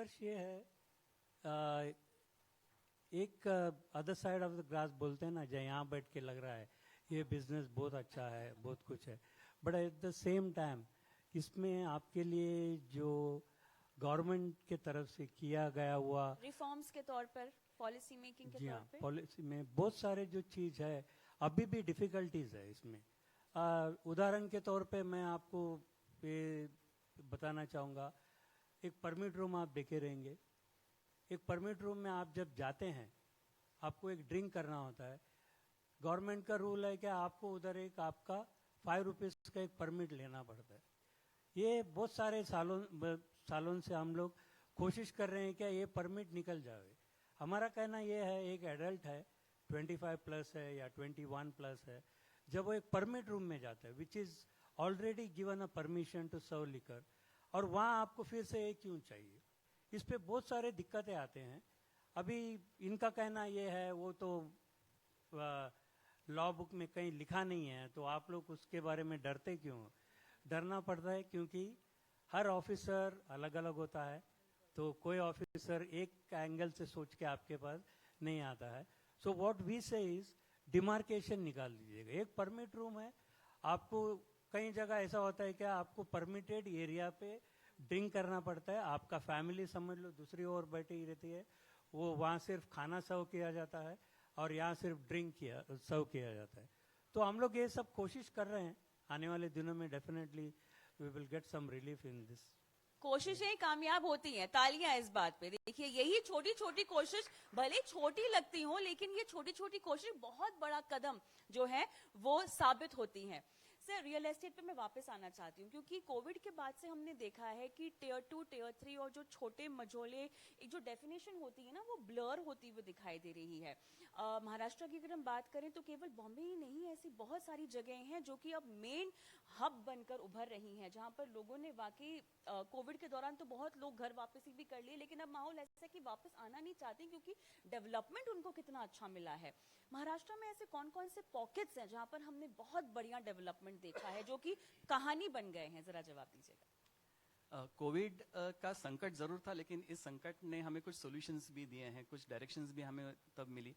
संघर्ष ये है, एक other side of the grass बोलते हैं ना, जहाँ यहाँ बैठ के लग रहा है ये बिजनेस बहुत अच्छा है, बहुत कुछ है, but at the same time इसमें आपके लिए जो गवर्नमेंट के तरफ से किया गया हुआ रिफॉर्म्स के तौर पर, पॉलिसी मेकिंग के तौर पे, पॉलिसी में बहुत सारे जो चीज़ है अभी भी डिफ़िकल्टीज है इसमें। उदाहरण के तौर पे मैं आपको ये बताना चाहूँगा, एक परमिट रूम आप देखे रहेंगे, एक परमिट रूम में आप जब जाते हैं आपको एक ड्रिंक करना होता है, गवर्नमेंट का रूल है कि आपको उधर एक आपका 5 रुपीज़ का एक परमिट लेना पड़ता है। ये बहुत सारे सालों से हम लोग कोशिश कर रहे हैं कि ये परमिट निकल जाए। हमारा कहना ये है, एक एडल्ट है 25 प्लस है या 21 प्लस है, जब वो एक परमिट रूम में जाता है which is already given a permission to serve liquor, और वहाँ आपको फिर से एक क्यों चाहिए, इस पे बहुत सारे दिक्कतें आते हैं। अभी इनका कहना ये है, वो तो लॉ बुक में कहीं लिखा नहीं है, तो आप लोग उसके बारे में डरते क्यों? डरना पड़ता है क्योंकि हर ऑफिसर अलग अलग होता है, तो कोई ऑफिसर एक एंगल से सोच के आपके पास नहीं आता है। सो व्हाट वी से इज डिमार्केशन निकाल दीजिएगा। एक परमिट रूम है, आपको कई जगह ऐसा होता है कि आपको परमिटेड एरिया पे ड्रिंक करना पड़ता है, आपका फैमिली समझ लो दूसरी ओर बैठी रहती है, वो वहाँ सिर्फ खाना सर्व किया जाता है और यहाँ सिर्फ ड्रिंक सर्व किया जाता है। तो हम लोग ये सब कोशिश कर रहे हैं, आने वाले दिनों में definitely we will get some relief in this. कोशिशें कामयाब होती हैं, तालियां इस बात पे। देखिए, यही छोटी छोटी कोशिश भले छोटी लगती हो, लेकिन ये छोटी छोटी कोशिश बहुत बड़ा कदम जो है वो साबित होती हैं। सर, रियल एस्टेट पे मैं वापस आना चाहती हूँ, क्योंकि कोविड के बाद से हमने देखा है कि टियर 2, टियर 3 और जो छोटे मझोले एक जो डेफिनेशन होती है ना, वो ब्लर होती हुई दिखाई दे रही है। महाराष्ट्र की अगर हम बात करें तो केवल बॉम्बे ही नहीं, ऐसी बहुत सारी जगहें हैं जो कि अब मेन हब बनकर उभर रही हैं, जहां पर लोगों ने वाकई कोविड के दौरान तो बहुत लोग घर वापसी भी कर लिए, लेकिन अब माहौल ऐसा है कि वापस आना नहीं चाहते, क्योंकि डेवलपमेंट उनको कितना अच्छा मिला है। महाराष्ट्र में ऐसे कौन कौन से पॉकेट्स हैं जहां पर हमने बहुत बढ़िया डेवलपमेंट देखा है, जो कि कहानी बन गए हैं? जरा जवाब दीजिएगा। कोविड का संकट जरूर था, लेकिन इस संकट ने हमें कुछ सॉल्यूशंस भी दिए हैं, कुछ डायरेक्शंस भी हमें तब मिली।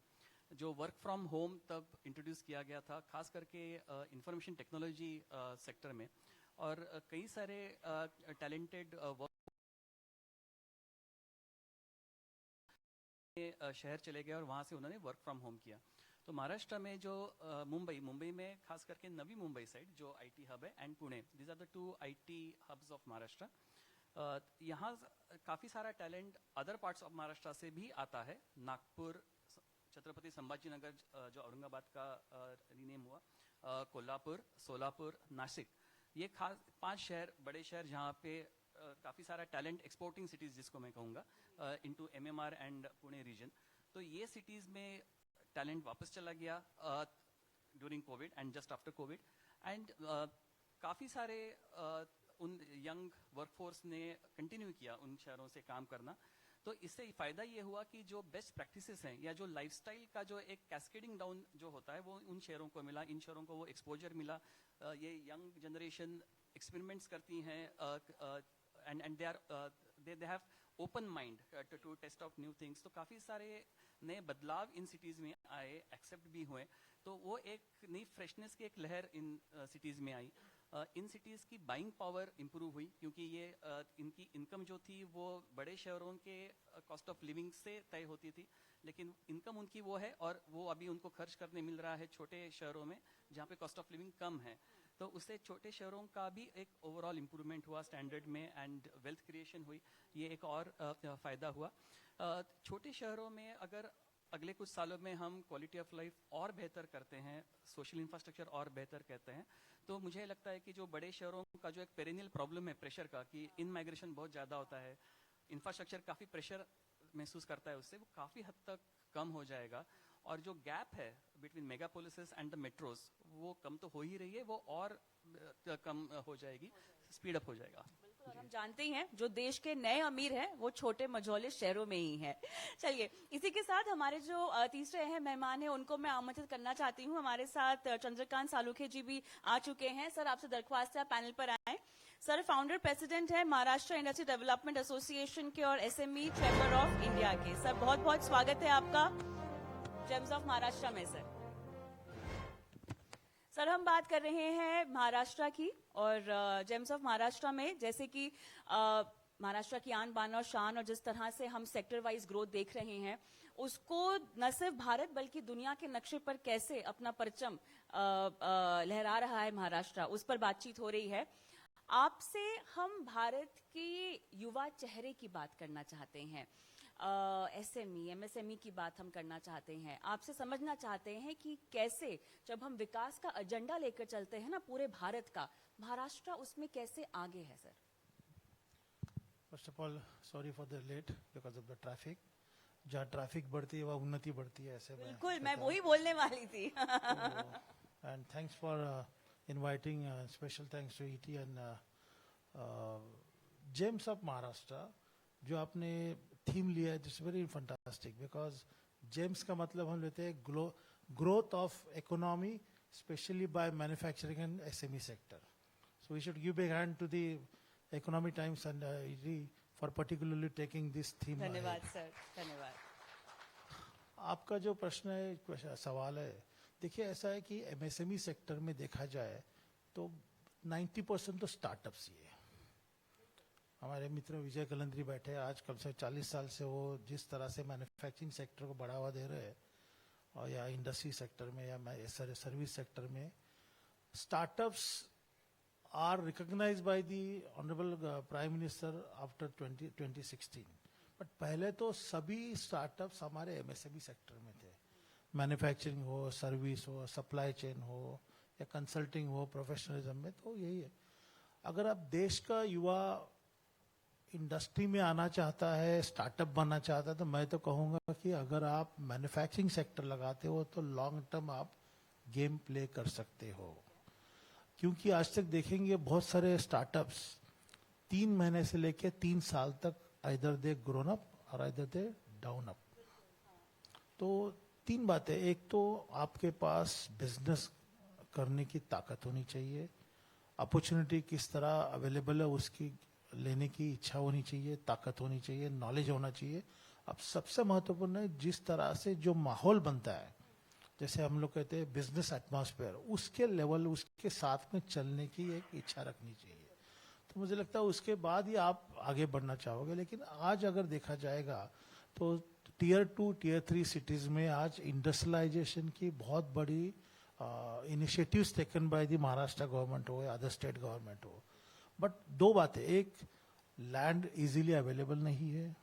जो वर्क फ्रॉम होम तब इंट्रोड्यूस किया गया था, खास करके इंफॉर्मेशन टेक्नोलॉजी सेक्टर में, और कई सारे टैलेंटेड वर्क शहर चले गए और वहाँ से उन्होंने वर्क फ्रॉम होम किया। तो महाराष्ट्र में जो मुंबई में खास करके नवी मुंबई साइड जो आईटी हब है, and Pune, these are the 2 IT hubs of Maharashtra. यहाँ काफ़ी सारा talent other parts of Maharashtra से भी आता है। नागपुर, छत्रपति संभाजीनगर जो औरंगाबाद का रीनेम हुआ, कोल्हापुर, सोलापुर, नासिक, ये खास 5 शहर, बड़े शहर जहाँ पे काफ़ी सारा टैलेंट, एक्सपोर्टिंग सिटीज़ जिसको मैं कहूँगा, into MMR and Pune region. तो ये सिटीज़ में टैलेंट वापस चला गया during COVID and just after COVID, and काफ़ी सारे उन यंग वर्कफोर्स ने कंटिन्यू किया उन शहरों से काम करना। तो इससे फ़ायदा ये हुआ कि जो बेस्ट प्रैक्टिसेस हैं या जो लाइफस्टाइल का जो एक कैस्केडिंग डाउन जो होता है, वो उन शहरों को मिला, इन शहरों को वो एक्सपोजर मिला। ये यंग जनरेशन एक्सपेरिमेंट्स करती हैं, and they have open mind to test out new things. तो काफ़ी सारे नए बदलाव इन सिटीज़ में आए, एक्सेप्ट भी हुए, तो वो एक नई फ्रेशनेस की एक लहर इन सिटीज़ में आई। इन सिटीज़ की बाइंग पावर इम्प्रूव हुई, क्योंकि ये इनकी इनकम जो थी वो बड़े शहरों के कॉस्ट ऑफ लिविंग से तय होती थी, लेकिन इनकम उनकी वो है और वो अभी उनको खर्च करने मिल रहा है छोटे शहरों में जहाँ पे कॉस्ट ऑफ लिविंग कम है। तो उससे छोटे शहरों का भी एक ओवरऑल इम्प्रूवमेंट हुआ स्टैंडर्ड में, एंड वेल्थ क्रिएशन हुई, ये एक और फ़ायदा हुआ। छोटे शहरों में अगर अगले कुछ सालों में हम क्वालिटी ऑफ लाइफ और बेहतर करते हैं, सोशल इंफ्रास्ट्रक्चर और बेहतर करते हैं, तो मुझे लगता है कि जो बड़े शहरों का जो एक पेरेनियल प्रॉब्लम है प्रेशर का, कि इन माइग्रेशन बहुत ज़्यादा होता है, इंफ्रास्ट्रक्चर काफ़ी प्रेशर महसूस करता है, उससे वो काफ़ी हद तक कम हो जाएगा। और जो गैप है बिटवीन मेगापोलिसेस एंड द मेट्रोज, वो कम तो हो ही रही है, वो और कम हो जाएगी, स्पीड अप हो जाएगा। और हम जानते ही हैं जो देश के नए अमीर हैं वो छोटे मझौले शहरों में ही हैं। चलिए, इसी के साथ हमारे जो तीसरे अहम मेहमान हैं उनको मैं आमंत्रित करना चाहती हूँ। हमारे साथ चंद्रकांत सालुखे जी भी आ चुके हैं। सर, आपसे दरख्वास्त है पैनल पर आए। सर फाउंडर प्रेसिडेंट है महाराष्ट्र इंडस्ट्री डेवलपमेंट एसोसिएशन के और एसएमई चैम्बर ऑफ इंडिया के। सर बहुत बहुत स्वागत है आपका जेम्स ऑफ महाराष्ट्र में। सर हम बात कर रहे हैं महाराष्ट्र की और जेम्स ऑफ महाराष्ट्र में जैसे कि महाराष्ट्र की आन बान और शान और जिस तरह से हम सेक्टर वाइज ग्रोथ देख रहे हैं उसको न सिर्फ भारत बल्कि दुनिया के नक्शे पर कैसे अपना परचम लहरा रहा है महाराष्ट्र, उस पर बातचीत हो रही है। आपसे हम भारत के युवा चेहरे की बात करना चाहते हैं, एसएमई एमएसएमई की बात हम करना चाहते हैं। आपसे समझना चाहते हैं कि कैसे जब हम विकास का एजेंडा लेकर चलते हैं ना पूरे भारत का, महाराष्ट्र उसमें कैसे आगे है sir? First of all sorry for the late because of the traffic. जहाँ ट्रैफिक बढ़ती है वहाँ उन्नति बढ़ती है, ऐसे बिल्कुल मैं वही बोलने वाली थी। And thanks for inviting, special thanks to ET and gems of Maharashtra. जो आपने थीम लिया है this very fantastic because gems का मतलब हम लेते हैं growth of economy specially by manufacturing and SME sector. So we should give big hand to the economy times and for particularly taking this theme. धन्यवाद sir, धन्यवाद। आपका जो प्रश्न है, सवाल है, देखिए ऐसा है कि एमएसएमई सेक्टर में देखा जाए तो 90% तो स्टार्टअप्स ही है। हमारे मित्र विजय कलंदरी बैठे हैं, आज कम से 40 साल से वो जिस तरह से मैन्युफैक्चरिंग सेक्टर को बढ़ावा दे रहे हैं और या इंडस्ट्री सेक्टर में या सर्विस सेक्टर में, startups are recognised by the honourable prime minister after 2016। But पहले तो सभी स्टार्टअप्स हमारे एमएसएमई सेक्टर में थे, मैन्युफैक्चरिंग हो, सर्विस हो, सप्लाई चेन हो या कंसल्टिंग हो, प्रोफेशनलिज्म में। तो यही है, अगर आप देश का युवा इंडस्ट्री में आना चाहता है, स्टार्टअप बनना चाहता है, तो मैं तो कहूंगा कि अगर आप मैन्युफैक्चरिंग सेक्टर लगाते हो तो लॉन्ग टर्म आप गेम प्ले कर सकते हो। क्योंकि आज तक देखेंगे बहुत सारे स्टार्टअप्स 3 महीने से लेके 3 साल तक आइदर दे ग्रोन अप और आइदर दे डाउन अप। तो 3 बातें, एक तो आपके पास बिजनेस करने की ताकत होनी चाहिए, अपॉर्चुनिटी किस तरह अवेलेबल है उसकी लेने की इच्छा होनी चाहिए, ताकत होनी चाहिए, नॉलेज होना चाहिए। अब सबसे महत्वपूर्ण है जिस तरह से जो माहौल बनता है, जैसे हम लोग कहते हैं बिजनेस एटमॉस्फेयर, उसके लेवल उसके साथ में चलने की एक इच्छा रखनी चाहिए। तो मुझे लगता है उसके बाद ही आप आगे बढ़ना चाहोगे। लेकिन आज अगर देखा जाएगा तो टियर 2 टियर 3 सिटीज में आज इंडस्ट्रियलाइजेशन की बहुत बड़ी initiatives taken by the Maharashtra government हो या अदर स्टेट गवर्नमेंट हो। बट 2 बातें, एक लैंड इजीली अवेलेबल नहीं है,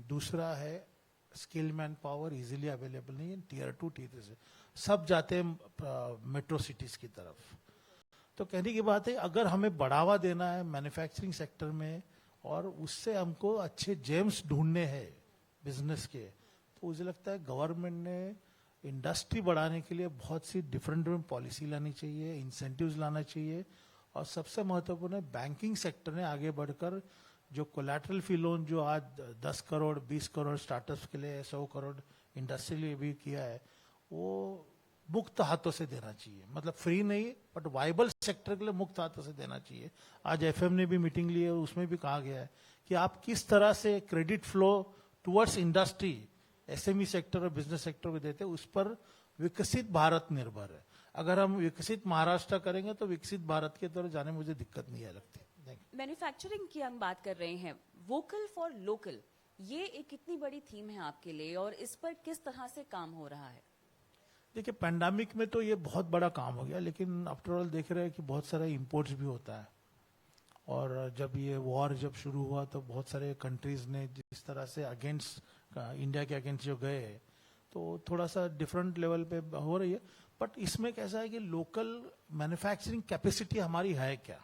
दूसरा है skill man power easily available नहीं है। टियर 2 टियर 3 से सब जाते हैं मेट्रो सिटीज की तरफ। तो कहने की बात है अगर हमें बढ़ावा देना है मैन्युफैक्चरिंग सेक्टर में और उससे हमको अच्छे जेम्स ढूंढने हैं बिजनेस के, तो मुझे लगता है गवर्नमेंट ने इंडस्ट्री बढ़ाने के लिए बहुत सी डिफरेंट पॉलिसी लानी चाहिए, इंसेंटिव्स लाना चाहिए। और सबसे महत्वपूर्ण है बैंकिंग सेक्टर ने आगे बढ़कर जो कोलैटरल फी लोन जो आज 10 करोड़ 20 करोड़ स्टार्टअप्स के लिए 100 करोड़ इंडस्ट्री लिए भी किया है, वो मुक्त हाथों से देना चाहिए। मतलब फ्री नहीं बट वाइबल सेक्टर के लिए मुक्त हाथों से देना चाहिए। आज एफएम ने भी मीटिंग ली है, उसमें भी कहा गया है कि आप किस तरह से credit flow towards industry SME sector और बिजनेस सेक्टर को देते हैं, उस पर विकसित भारत निर्भर है। अगर हम विकसित महाराष्ट्र करेंगे तो विकसित भारत की तरफ जाने में मुझे दिक्कत नहीं है लगती। मैन्युफैक्चरिंग की हम बात कर रहे हैं, वोकल फॉर लोकल, ये एक कितनी बड़ी थीम है आपके लिए और इस पर किस तरह से काम हो रहा है? देखिए पैंडेमिक में तो ये बहुत बड़ा काम हो गया, लेकिन आफ्टर ऑल देख रहे हैं कि बहुत सारा इंपोर्ट्स भी होता है। और जब ये वॉर जब शुरू हुआ तो बहुत सारे कंट्रीज ने जिस तरह से अगेंस्ट इंडिया के अगेंस्ट जो गए, तो थोड़ा सा डिफरेंट लेवल पे हो रही है। बट इसमें कैसा है कि लोकल मैन्युफैक्चरिंग कैपेसिटी हमारी है क्या?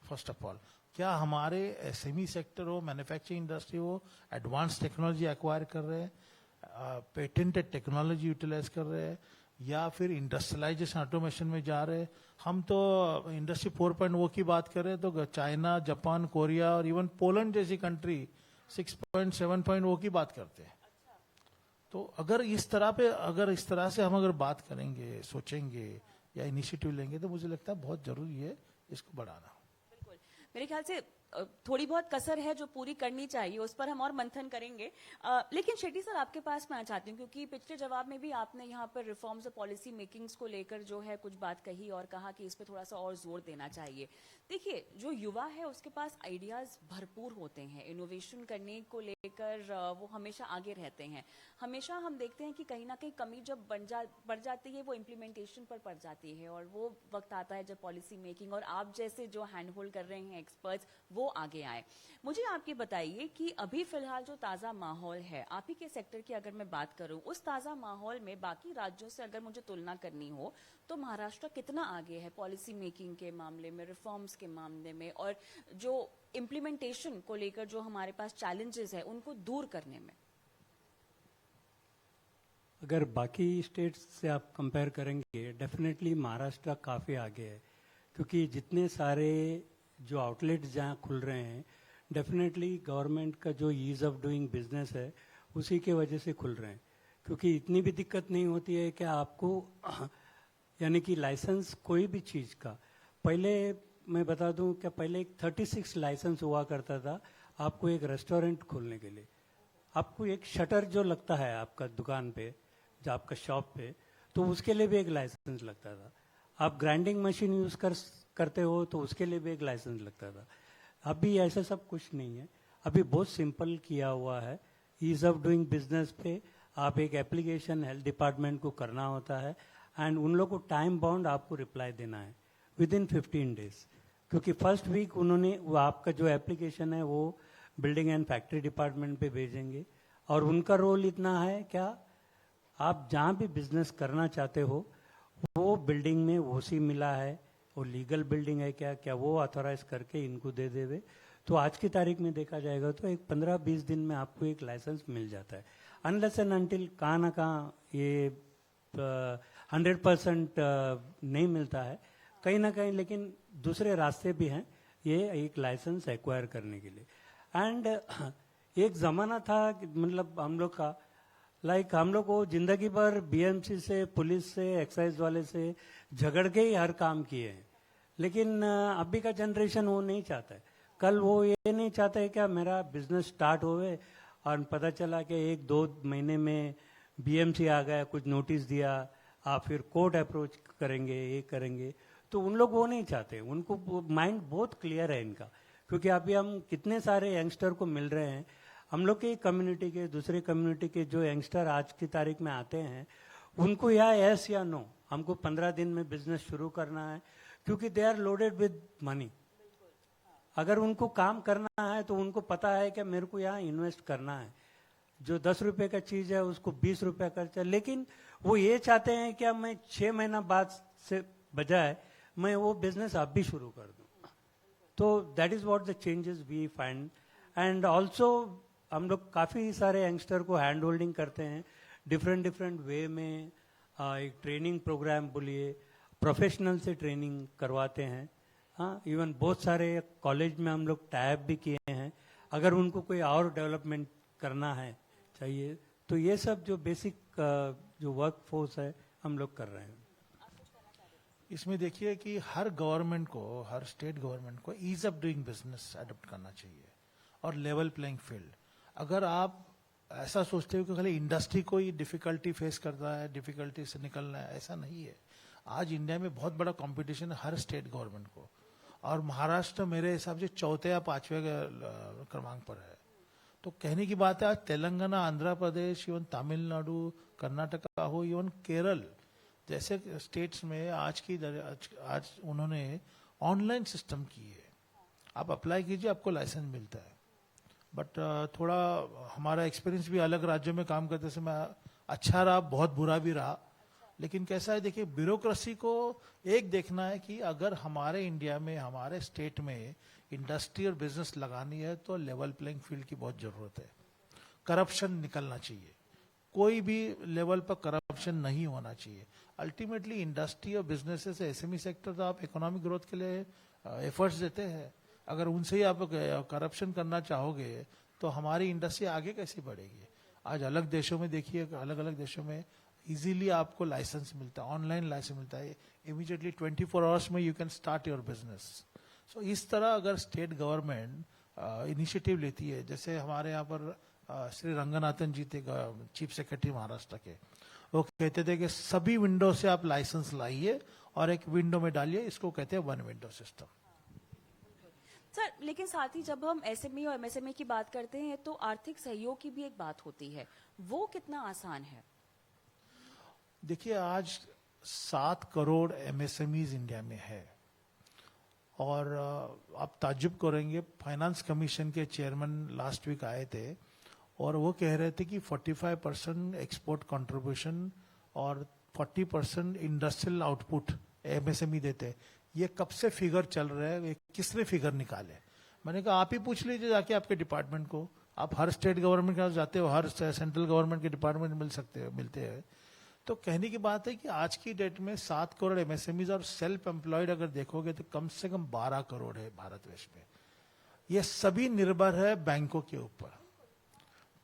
फर्स्ट ऑफ ऑल, क्या हमारे एसएमई सेक्टर हो, मैन्युफैक्चरिंग इंडस्ट्री हो, एडवांस टेक्नोलॉजी एक्वायर कर रहे हैं, पेटेंटेड टेक्नोलॉजी यूटिलाइज कर रहे हैं, या फिर इंडस्ट्रियलाइजेशन ऑटोमेशन में जा रहे हैं? हम तो इंडस्ट्री 4.0 की बात कर रहे हैं तो चाइना, जापान, कोरिया और इवन पोलैंड जैसी कंट्री 6.7.0 की बात करते हैं। तो अगर इस तरह से हम अगर बात करेंगे, सोचेंगे या इनिशिएटिव लेंगे, तो मुझे लगता है बहुत जरूरी है इसको बढ़ाना। मेरे ख्याल से थोड़ी बहुत कसर है जो पूरी करनी चाहिए, उस पर हम और मंथन करेंगे। लेकिन शेट्टी सर, आपके पास मैं चाहती हूँ, क्योंकि पिछले जवाब में भी आपने यहाँ पर रिफॉर्म्स और पॉलिसी मेकिंग्स को लेकर जो है कुछ बात कही और कहा कि इस पर थोड़ा सा और जोर देना चाहिए। देखिए, जो युवा है उसके पास आइडियाज भरपूर होते हैं, इनोवेशन करने को लेकर वो हमेशा आगे रहते हैं। हमेशा हम देखते हैं कि कहीं ना कहीं कमी जब बढ़ जाती है वो इम्प्लीमेंटेशन पर पड़ जाती है, और वो वक्त आता है जब पॉलिसी मेकिंग और आप जैसे जो हैंड होल्ड कर रहे हैं एक्सपर्ट्स वो आगे आए। मुझे आप ये बताइए कि अभी फिलहाल जो ताजा माहौल है, आप ही के सेक्टर की अगर मैं बात करूं, उस ताजा माहौल में बाकी राज्यों से अगर मुझे तुलना करनी हो तो महाराष्ट्र कितना आगे है पॉलिसी मेकिंग के मामले में, रिफॉर्म्स के मामले में, और जो इम्प्लीमेंटेशन को लेकर जो हमारे पास चैलेंजेस है उनको दूर करने में? अगर बाकी स्टेट्स से आप कंपेयर करेंगे, डेफिनेटली महाराष्ट्र काफ़ी आगे है, क्योंकि जितने सारे जो आउटलेट्स जहाँ खुल रहे हैं, डेफिनेटली गवर्नमेंट का जो ईज़ ऑफ डूइंग बिजनेस है उसी के वजह से खुल रहे हैं। क्योंकि इतनी भी दिक्कत नहीं होती है कि आपको यानी कि लाइसेंस कोई भी चीज़ का, पहले मैं बता दूं कि पहले एक 36 लाइसेंस हुआ करता था आपको एक रेस्टोरेंट खोलने के लिए। आपको एक शटर जो लगता है आपका दुकान पे, जो आपका शॉप पे, तो उसके लिए भी एक लाइसेंस लगता था। आप ग्राइंडिंग मशीन यूज़ करते हो तो उसके लिए भी एक लाइसेंस लगता था। अभी ऐसा सब कुछ नहीं है, अभी बहुत सिंपल किया हुआ है। ईज ऑफ डूइंग बिजनेस पे आप एक एप्लीकेशन हेल्थ डिपार्टमेंट को करना होता है, एंड उन लोगों को टाइम बाउंड आपको रिप्लाई देना है विद इन 15 डेज, क्योंकि फर्स्ट वीक उन्होंने वो आपका जो एप्लीकेशन है वो बिल्डिंग एंड फैक्ट्री डिपार्टमेंट पे भेजेंगे। और उनका रोल इतना है, क्या आप जहाँ भी बिजनेस करना चाहते हो वो बिल्डिंग में ओसी मिला है, वो लीगल बिल्डिंग है क्या, क्या वो ऑथोराइज करके इनको दे देवे। तो आज की तारीख में देखा जाएगा तो एक 15-20 दिन में आपको एक लाइसेंस मिल जाता है। अनलेस एंड अनटिल कहाँ ना कहाँ ये 100% नहीं मिलता है कहीं ना कहीं, लेकिन दूसरे रास्ते भी हैं ये एक लाइसेंस एक्वायर करने के लिए। एंड एक ज़माना था कि मतलब हम लोग का हम लोग को जिंदगी भर बीएमसी से, पुलिस से, एक्साइज वाले से झगड़ के ही हर काम किए हैं, लेकिन अभी का जनरेशन वो नहीं चाहता है। कल वो ये नहीं चाहता है क्या मेरा बिजनेस स्टार्ट होवे और पता चला कि 1-2 महीने में बीएमसी आ गया, कुछ नोटिस दिया, आप फिर कोर्ट अप्रोच करेंगे, ये करेंगे। तो उन लोग वो नहीं चाहते, उनको माइंड बहुत क्लियर है इनका। क्योंकि अभी हम कितने सारे यंगस्टर को मिल रहे हैं, हम लोग की कम्युनिटी के, दूसरे कम्युनिटी के जो यंगस्टर आज की तारीख में आते हैं, उनको या यस या नो, हमको 15 दिन में बिजनेस शुरू करना है, क्योंकि they are loaded with money. अगर उनको काम करना है तो उनको पता है कि मेरे को यहाँ इन्वेस्ट करना है, जो 10 रुपए का चीज है उसको 20 रुपए खर्चा, लेकिन वो ये चाहते हैं कि मैं 6 महीना बाद से बजाय मैं वो बिजनेस अब भी शुरू कर दूं। तो that is what the changes we find. And also हम लोग काफ़ी सारे यंगस्टर को हैंड होल्डिंग करते हैं डिफरेंट वे में। एक ट्रेनिंग प्रोग्राम बोलिए, प्रोफेशनल से ट्रेनिंग करवाते हैं। हाँ, इवन बहुत सारे कॉलेज में हम लोग टाइप भी किए हैं, अगर उनको कोई और डेवलपमेंट करना है चाहिए, तो ये सब जो बेसिक जो वर्क फोर्स है हम लोग कर रहे हैं। इसमें देखिए कि हर गवर्नमेंट को, हर स्टेट गवर्नमेंट को ease of doing business adopt करना चाहिए और लेवल प्लेइंग फील्ड। अगर आप ऐसा सोचते हो कि खाली इंडस्ट्री को ही डिफिकल्टी फेस करता है, डिफिकल्टी से निकलना है, ऐसा नहीं है। आज इंडिया में बहुत बड़ा कंपटीशन है हर स्टेट गवर्नमेंट को, और महाराष्ट्र मेरे हिसाब से 4थे या 5वें क्रमांक पर है। तो कहने की बात है, आज तेलंगाना, आंध्र प्रदेश, इवन तमिलनाडु, कर्नाटका हो, इवन केरल जैसे स्टेट्स में आज उन्होंने ऑनलाइन सिस्टम की है। आप अप्लाई कीजिए, आपको लाइसेंस मिलता है। बट थोड़ा हमारा एक्सपीरियंस भी अलग राज्यों में काम करते समय अच्छा रहा, बहुत बुरा भी रहा। लेकिन कैसा है, देखिए, ब्यूरोक्रेसी को एक देखना है कि अगर हमारे इंडिया में, हमारे स्टेट में इंडस्ट्री और बिजनेस लगानी है तो लेवल प्लेइंग फील्ड की बहुत जरूरत है। करप्शन निकलना चाहिए, कोई भी लेवल पर करप्शन नहीं होना चाहिए। अल्टीमेटली इंडस्ट्री और बिजनेसेस, एसएमई सेक्टर तो आप इकोनॉमिक ग्रोथ के लिए एफर्ट्स देते हैं। अगर उनसे ही आप करप्शन करना चाहोगे तो हमारी इंडस्ट्री आगे कैसे बढ़ेगी। आज अलग देशों में देखिए, अलग अलग देशों में इजीली आपको लाइसेंस मिलता है, ऑनलाइन लाइसेंस मिलता है, इमीडिएटली 24 आवर्स में you can start your business. So इस तरह अगर स्टेट गवर्नमेंट इनिशिएटिव लेती है, जैसे हमारे यहाँ पर श्री रंगनाथन जी थे चीफ सेक्रेटरी महाराष्ट्र के, वो कहते थे कि सभी विंडो से आप लाइसेंस लाइए और एक विंडो में डालिए, इसको कहते हैं वन विंडो सिस्टम। सर, लेकिन साथ ही जब हम एसएमई और एमएसएमई की बात करते हैं तो आर्थिक सहयोग की भी एक बात होती है, वो कितना आसान है? देखिए, आज 7 करोड़ एमएसएमईज इंडिया में है और आप ताज्जुब करेंगे, फाइनेंस कमीशन के चेयरमैन लास्ट वीक आए थे और वो कह रहे थे कि 45% एक्सपोर्ट कंट्रीब्यूशन और 40% इंडस्ट्रियल आउटपुट एमएसएमई देते हैं। ये कब से फिगर चल रहा है, ये किसने फिगर निकाले? मैंने कहा आप ही पूछ लीजिए जाके आपके डिपार्टमेंट को, आप हर स्टेट गवर्नमेंट के पास जाते हो, हर सेंट्रल गवर्नमेंट के डिपार्टमेंट मिलते हैं। तो कहने की बात है कि आज की डेट में 7 करोड़ एमएसएमईज और सेल्फ एम्प्लॉयड अगर देखोगे तो कम से कम 12 करोड़ है भारतवर्ष में। ये सभी निर्भर है बैंकों के ऊपर।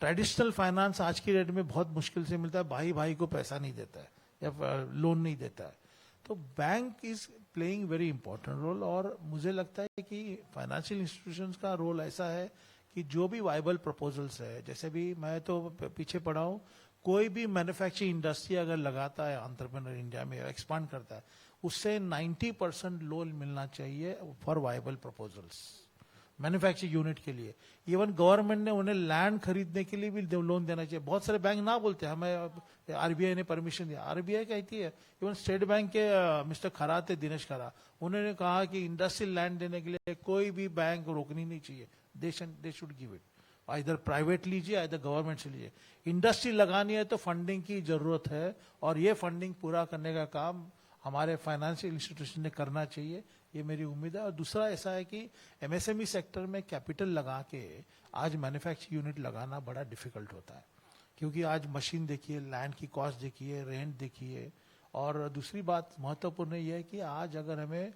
ट्रेडिशनल फाइनेंस आज की डेट में बहुत मुश्किल से मिलता है, भाई भाई को पैसा नहीं देता है या लोन नहीं देता है। तो bank is playing very important role और मुझे लगता है कि फाइनेंशियल इंस्टीट्यूशंस का रोल ऐसा है कि जो भी वाइबल प्रपोजल्स है, जैसे भी मैं तो पीछे पड़ा हूं, कोई भी मैन्युफैक्चरिंग इंडस्ट्री अगर लगाता है एंटरप्रेन्योर इंडिया में एक्सपांड करता है, उससे 90% लोन मिलना चाहिए for viable proposals manufacturing unit के लिए। इवन गवर्नमेंट ने उन्हें लैंड खरीदने के लिए भी लोन देना चाहिए। बहुत सारे बैंक ना बोलते हैं हमें आरबीआई ने परमिशन दिया, आरबीआई कहती है, इवन स्टेट बैंक के मिस्टर खरा थे, दिनेश खरा, उन्होंने कहा कि इंडस्ट्रियल लैंड देने के लिए कोई भी बैंक रोकनी नहीं चाहिए, दे शुड गिव इट, इधर प्राइवेट लीजिए इधर गवर्नमेंट से लीजिए। इंडस्ट्री लगानी है तो फंडिंग की जरूरत है और ये फंडिंग पूरा करने का काम हमारे फाइनेंशियल इंस्टीट्यूशन ने करना चाहिए, ये मेरी उम्मीद है। और दूसरा ऐसा है कि एमएसएमई सेक्टर में कैपिटल लगा के आज मैन्युफैक्चरिंग यूनिट लगाना बड़ा डिफिकल्ट होता है, क्योंकि आज मशीन देखिए, लैंड की कॉस्ट देखिए, रेंट देखिए। और दूसरी बात महत्वपूर्ण यह है कि आज अगर हमें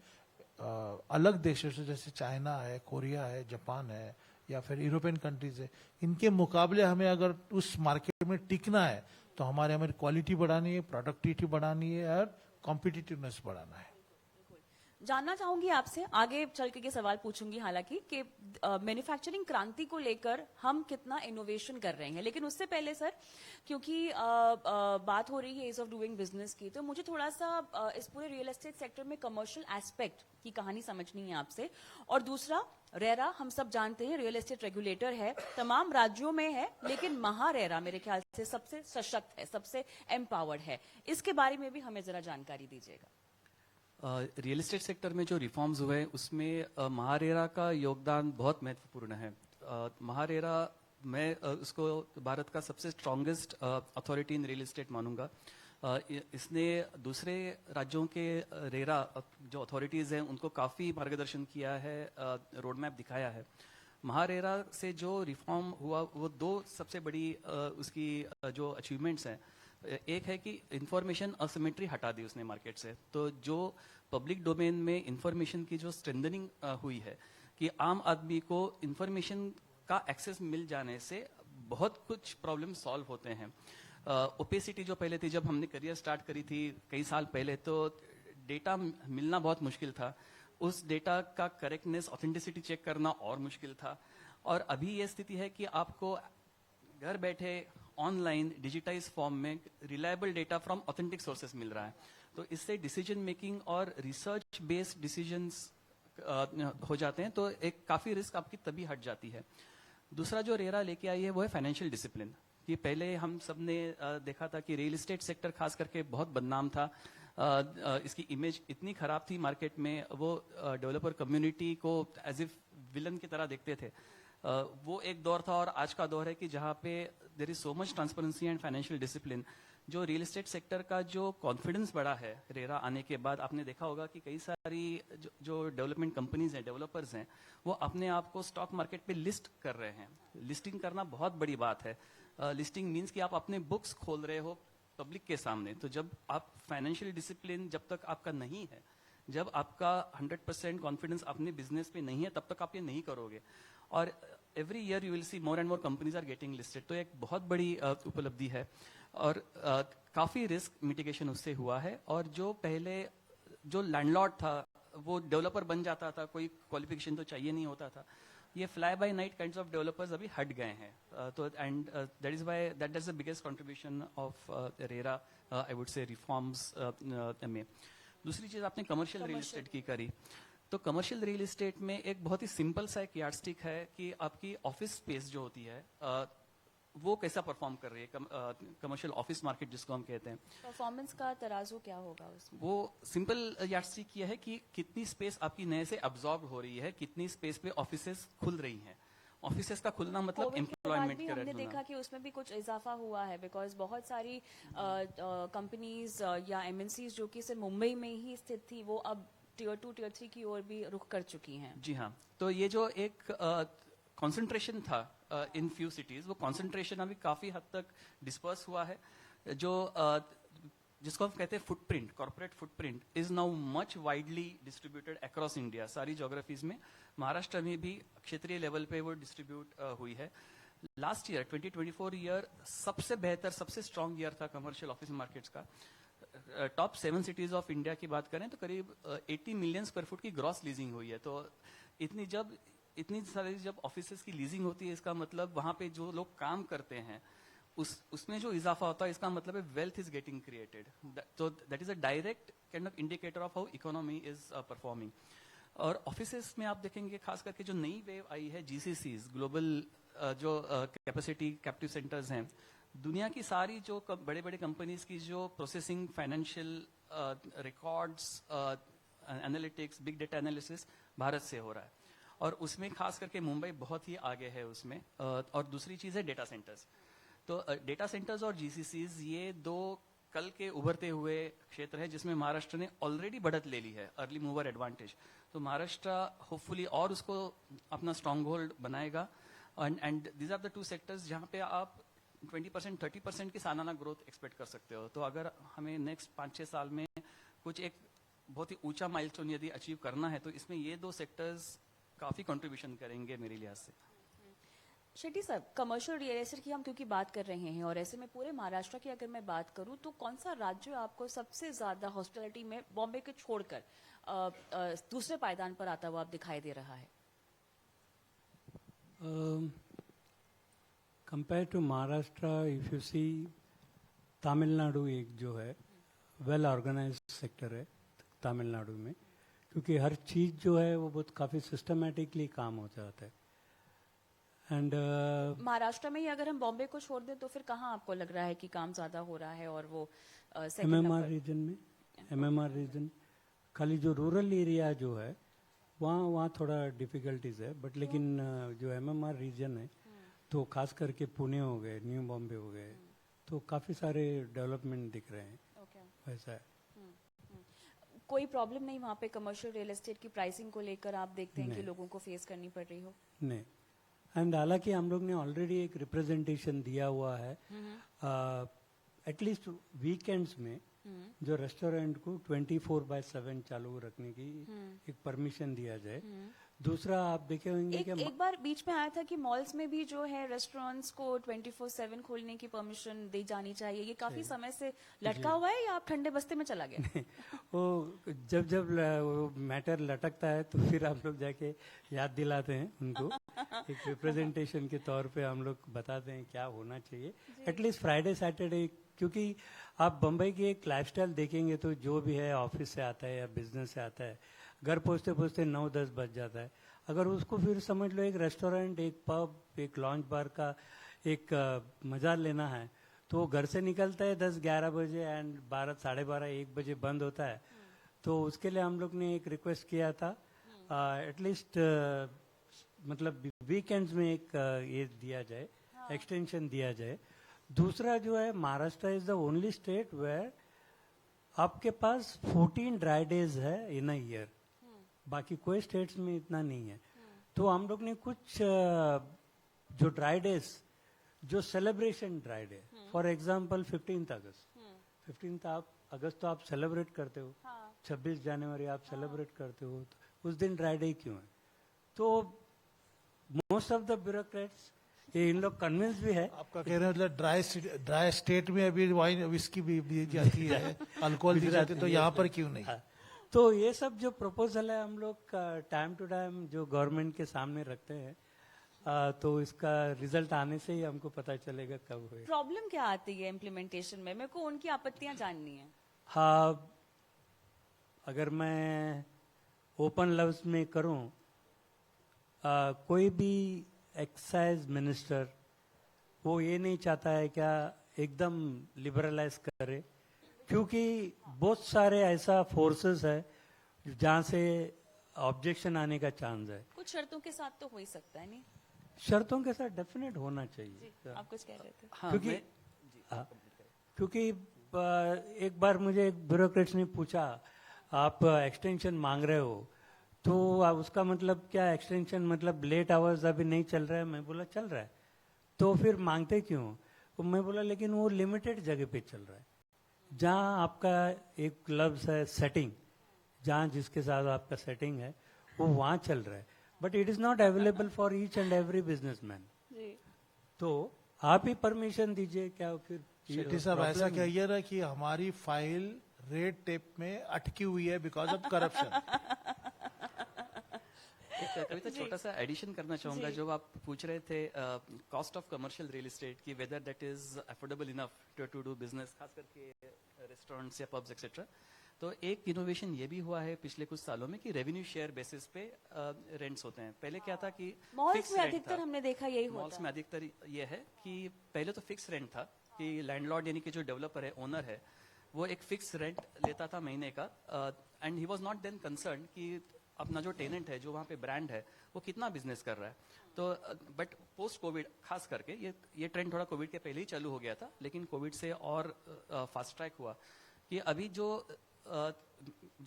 अलग देशों से, जैसे चाइना है, कोरिया है, जापान है या फिर यूरोपियन कंट्रीज है, इनके मुकाबले हमें अगर उस मार्केट में टिकना है तो हमारी क्वालिटी बढ़ानी है, प्रोडक्टिविटी बढ़ानी है और कॉम्पिटिटिवनेस बढ़ाना है। जानना चाहूंगी आपसे, आगे चल के सवाल पूछूंगी हालांकि, कि मैन्युफैक्चरिंग क्रांति को लेकर हम कितना इनोवेशन कर रहे हैं, लेकिन उससे पहले सर, क्योंकि बात हो रही है इज ऑफ डूइंग बिजनेस की, तो मुझे थोड़ा सा इस पूरे रियल एस्टेट सेक्टर में कमर्शियल एस्पेक्ट की कहानी समझनी है आपसे। और दूसरा, रेरा हम सब जानते हैं रियल एस्टेट रेगुलेटर है, तमाम राज्यों में है, लेकिन महारेरा मेरे ख्याल से सबसे सशक्त है, सबसे एम्पावर्ड है। इसके बारे में भी हमें जरा जानकारी दीजिएगा। रियल एस्टेट सेक्टर में जो रिफॉर्म्स हुए महारेरा महारेरा का योगदान बहुत महत्वपूर्ण है। महारेरा मैं उसको भारत का सबसे strongest authority in real estate मानूंगा। इसने दूसरे राज्यों के रेरा जो अथॉरिटीज हैं उनको काफ़ी मार्गदर्शन किया है, रोड मैप दिखाया है। महारेरा से जो रिफॉर्म हुआ वो 2 सबसे बड़ी उसकी जो अचीवमेंट्स हैं, एक है कि इंफॉर्मेशन असिमेट्री हटा दी उसने मार्केट से। तो जो पब्लिक डोमेन में इंफॉर्मेशन की जो स्ट्रेंथनिंग हुई है कि आम आदमी को इंफॉर्मेशन का एक्सेस मिल जाने से बहुत कुछ प्रॉब्लम सॉल्व होते हैं। ओपेसिटी जो पहले थी, जब हमने करियर स्टार्ट करी थी कई साल पहले, तो डेटा मिलना बहुत मुश्किल था, उस डेटा का करेक्टनेस, ऑथेंटिसिटी चेक करना और मुश्किल था। और अभी ये स्थिति है कि आपको घर बैठे ऑनलाइन डिजिटाइज फॉर्म में reliable data from authentic sources मिल रहा है। तो इससे डिसीजन मेकिंग और रिसर्च बेस्ड डिसीजंस हो जाते हैं, तो एक काफी रिस्क आपकी तभी हट जाती है। दूसरा जो रेरा लेके आई है वो है फाइनेंशियल डिसिप्लिन। कि पहले हम सब ने देखा था कि रियल एस्टेट सेक्टर खास करके बहुत बदनाम था, इसकी इमेज इतनी खराब थी मार्केट में, वो डेवलपर कम्युनिटी को एज इफ विलन की तरह देखते थे। वो एक दौर था और आज का दौर है कि जहाँ पे there is so much transparency and financial discipline. जो रियल एस्टेट सेक्टर का जो कॉन्फिडेंस बढ़ा है रेरा आने के बाद, आपने देखा होगा कि कई सारी जो डेवलपमेंट कंपनीज हैं, डेवलपर्स हैं, वो अपने आप को स्टॉक मार्केट पे लिस्ट कर रहे हैं। लिस्टिंग करना बहुत बड़ी बात है। लिस्टिंग मीन्स कि आप अपने बुक्स खोल रहे हो पब्लिक के सामने। तो जब आप फाइनेंशियल डिसिप्लिन जब तक आपका नहीं है, जब आपका 100% कॉन्फिडेंस अपने बिजनेस पे नहीं है, तब तक आप ये नहीं करोगे। और every year you will see more and more companies are getting listed. तो एक बहुत बड़ी उपलब्धि है और काफी रिस्क मिटिगेशन उससे हुआ है। और जो पहले जो लैंडलॉर्ड था वो डेवलपर बन जाता था, कोई क्वालिफिकेशन तो चाहिए नहीं होता था। ये fly bye night kinds of developers अभी हट गए हैं। तो and that is why that is the biggest contribution of RERA, I would say, reforms में। दूसरी चीज आपने कमर्शियल रियल एस्टेट की करी, तो कमर्शियल रियल एस्टेट में एक बहुत ही सिंपल सा एक यार्डस्टिक है कि आपकी ऑफिस स्पेस जो होती है वो कैसा परफॉर्म कर रही है, कमर्शियल ऑफिस मार्केट जिसको हम कहते हैं। परफॉर्मेंस का तराजू क्या होगा उसमें? वो सिंपल यार्डस्टिक ये है कि कितनी स्पेस आपकी नए से अब्सॉर्ब हो रही है, कितनी स्पेस पे ऑफिसेस खुल रही हैं। ऑफिसेस का खुलना मतलब कोविड के बाद एम्प्लॉयमेंट भी का हमने रहना। देखा कि उसमें भी कुछ इजाफा हुआ है, बिकॉज बहुत सारी कंपनीज या एमएनसीज जो कि सिर्फ मुंबई में ही स्थित थी, वो अब टियर 2 टियर 3 की ओर भी रुख कर चुकी हैं। जी हाँ, तो ये जो एक कंसंट्रेशन था इन फ्यू सिटीज, वो कंसंट्रेशन अभी काफी हद तक डिस्पर्स हुआ है। जो जिसको हम कहते हैं footprint, corporate footprint is now much widely distributed across India, सारी ज्योग्राफीज में। महाराष्ट्र में भी क्षेत्रीय लेवल पे वो डिस्ट्रीब्यूट हुई है। लास्ट ईयर 2024 ईयर सबसे बेहतर, सबसे स्ट्रांग ईयर था कमर्शियल ऑफिस मार्केट्स का। टॉप 7 सिटीज ऑफ इंडिया की बात करें तो करीब 80 मिलियन स्क्वायर फुट की ग्रॉस लीजिंग हुई है। तो इतनी सारी जब ऑफिसेस की लीजिंग होती है, इसका मतलब वहां पे जो लोग काम करते हैं उसमें जो इजाफा होता है, इसका मतलब है वेल्थ इज गेटिंग क्रिएटेड। तो that is a direct kind of indicator of how economy is performing. और ऑफिसेस में आप देखेंगे खास करके जो नई वेव आई है, जीसीसीज, ग्लोबल जो कैपेसिटी कैप्टिव सेंटर्स हैं, दुनिया की सारी जो बड़े बड़े कंपनीज की जो processing, financial records, analytics, big data analysis Bharat से हो रहा है। और उसमें खास करके मुंबई बहुत ही आगे है उसमें। और दूसरी चीज है डेटा सेंटर्स। तो डेटा सेंटर्स और जीसीसीज, ये दो कल के उभरते हुए क्षेत्र है जिसमें महाराष्ट्र ने ऑलरेडी बढ़त ले ली है, अर्ली मूवर एडवांटेज। तो महाराष्ट्र होपफुली और उसको अपना स्ट्रांग होल्ड बनाएगा। And these are the two sectors जहां पे आप 20% 30% की सालाना ग्रोथ एक्सपेक्ट कर सकते हो। तो अगर हमें नेक्स्ट 5-6 साल में कुछ एक बहुत ही ऊंचा माइलस्टोन यदि अचीव करना है, तो इसमें ये दो सेक्टर्स काफी कंट्रीब्यूशन करेंगे मेरे लिहाज से। शेट्टी साहब, कमर्शियल रियल एस्टेट की हम क्योंकि बात कर रहे हैं, और ऐसे में पूरे महाराष्ट्र की अगर मैं बात करूं तो कौन सा राज्य आपको सबसे ज्यादा हॉस्पिटैलिटी में बॉम्बे को छोड़कर दूसरे पायदान पर आता हुआ आप दिखाई दे रहा है? Compare to Maharashtra, if you see, Tamil Nadu एक जो है वेल ऑर्गेनाइज्ड सेक्टर है तमिलनाडु में, क्योंकि हर चीज जो है वो बहुत काफी सिस्टमैटिकली काम हो जाता है। एंड महाराष्ट्र में ही अगर हम बॉम्बे को छोड़ दें तो फिर कहाँ आपको लग रहा है कि काम ज्यादा हो रहा है? और वो एमएमआर रीजन में, एमएमआर रीजन, खाली जो रूरल एरिया जो है वहाँ थोड़ा डिफिकल्टीज है, बट लेकिन जो एमएमआर रीजन है तो खास करके पुणे हो गए, न्यू बॉम्बे हो गए, तो काफी सारे डेवलपमेंट दिख रहे हैं। वैसा है। कोई प्रॉब्लम नहीं वहाँ पे कमर्शियल रियल एस्टेट की प्राइसिंग को लेकर आप देखते हैं कि लोगों को फेस करनी पड़ रही हो? नहीं, एंड हालांकि हम लोग ने ऑलरेडी एक रिप्रेजेंटेशन दिया हुआ है, एटलीस्ट वीकेंड्स में जो रेस्टोरेंट को 24/7 चालू रखने की एक परमिशन दिया जाए। दूसरा आप देखे होंगे कि एक बार बीच में आया था कि मॉल्स में भी जो है रेस्टोरेंट्स को 24/7 खोलने की परमिशन दी जानी चाहिए। ये काफी समय से लटका हुआ है या आप ठंडे बस्ते में चला गया? वो जब वो मैटर लटकता है तो फिर हम लोग जाके याद दिलाते हैं उनको, एक रिप्रेजेंटेशन के तौर पे हम लोग बताते हैं क्या होना चाहिए। एटलीस्ट फ्राइडे सैटरडे, क्योंकि आप बम्बई की एक लाइफस्टाइल देखेंगे तो जो भी है ऑफिस से आता है या बिजनेस से आता है, घर पहुंचते पहुंचते 9-10 बज जाता है। अगर उसको फिर समझ लो एक रेस्टोरेंट, एक पब, एक लॉन्च बार का एक मजा लेना है, तो वो घर से निकलता है 10-11 बजे एंड 12, 12:30, 1 बजे बंद होता है। तो उसके लिए हम लोग ने एक रिक्वेस्ट किया था, एटलीस्ट मतलब वीकेंड्स में एक ये दिया जाए, एक्सटेंशन दिया जाए। दूसरा जो है, Maharashtra is the only state where आपके पास 14 ड्राई डेज है इन अ ईयर, बाकी कोई स्टेट्स में इतना नहीं है। तो हम लोग ने कुछ जो ड्राई डेज, जो celebration dry day, for example 15th अगस्त तो आप सेलिब्रेट करते हो, 26 जनवरी आप सेलिब्रेट करते हो, तो उस दिन ड्राई डे क्यों है? तो मोस्ट ऑफ द ब्यूरोक्रेट्स, ये इन लोग कन्विंस भी है। आपका कहना मतलब ड्राई स्टेट में अभी वाइन विस्की भी दी जाती है, अल्कोहल दी जाती है, तो यहाँ पर क्यों नहीं? तो ये सब जो प्रपोजल है हम लोग टाइम टू टाइम जो गवर्नमेंट के सामने रखते हैं, तो इसका रिजल्ट आने से ही हमको पता चलेगा कब हुए। प्रॉब्लम क्या आती है इम्प्लीमेंटेशन में? मेरे को उनकी आपत्तियां जाननी है। हाँ, अगर मैं ओपन लफ्ज में करूं, कोई भी एक्साइज मिनिस्टर वो ये नहीं चाहता है क्या एकदम लिबरलाइज करे, क्योंकि बहुत सारे ऐसा फोर्सेस है जहां से ऑब्जेक्शन आने का चांस है। कुछ शर्तों के साथ तो हो ही सकता है, नहीं? शर्तों के साथ डेफिनेट होना चाहिए। आप कुछ कह रहे थे? हाँ, क्योंकि क्योंकि एक बार मुझे एक ब्यूरोक्रेट ने पूछा, आप एक्सटेंशन मांग रहे हो तो उसका मतलब क्या? एक्सटेंशन मतलब लेट आवर्स अभी नहीं चल रहा है। मैं बोला चल रहा है, तो फिर मांगते क्यों? तो मैं बोला लेकिन वो लिमिटेड जगह पे चल रहा है, जहाँ आपका एक लफ्ज है सेटिंग, जहाँ जिसके साथ आपका सेटिंग है वो वहाँ चल रहा है, but it is not available for each and every businessman. तो आप ही परमिशन दीजिए। क्या फिर शेट्टी साहब ऐसा कहिए ना कि हमारी फाइल रेड टेप में अटकी हुई है बिकॉज ऑफ करप्शन। कविता, छोटा सा एडिशन करना चाहूंगा। जो आप पूछ रहे थे cost of commercial real estate की, whether that is affordable enough to do business, खास करके रेस्टोरेंट्स या पब्स एक्सेट्रा। तो एक इनोवेशन ये भी हुआ है पिछले कुछ सालों में कि रेवेन्यू शेयर बेसिस पे रेंट्स होते हैं। पहले क्या था कि मॉल्स में अधिकतर हमने देखा यही होता मॉल्स में अधिकतर ये है कि पहले तो फिक्स रेंट था कि लैंडलॉर्ड यानी कि जो डेवलपर है, ओनर है, वो एक फिक्स रेंट लेता था महीने का, and he was not then concern कि अपना जो टेनेंट है, जो वहाँ पे ब्रांड है, वो कितना बिजनेस कर रहा है। तो बट पोस्ट कोविड खास करके ये ट्रेंड थोड़ा कोविड के पहले ही चालू हो गया था, लेकिन कोविड से और फास्ट ट्रैक हुआ कि अभी जो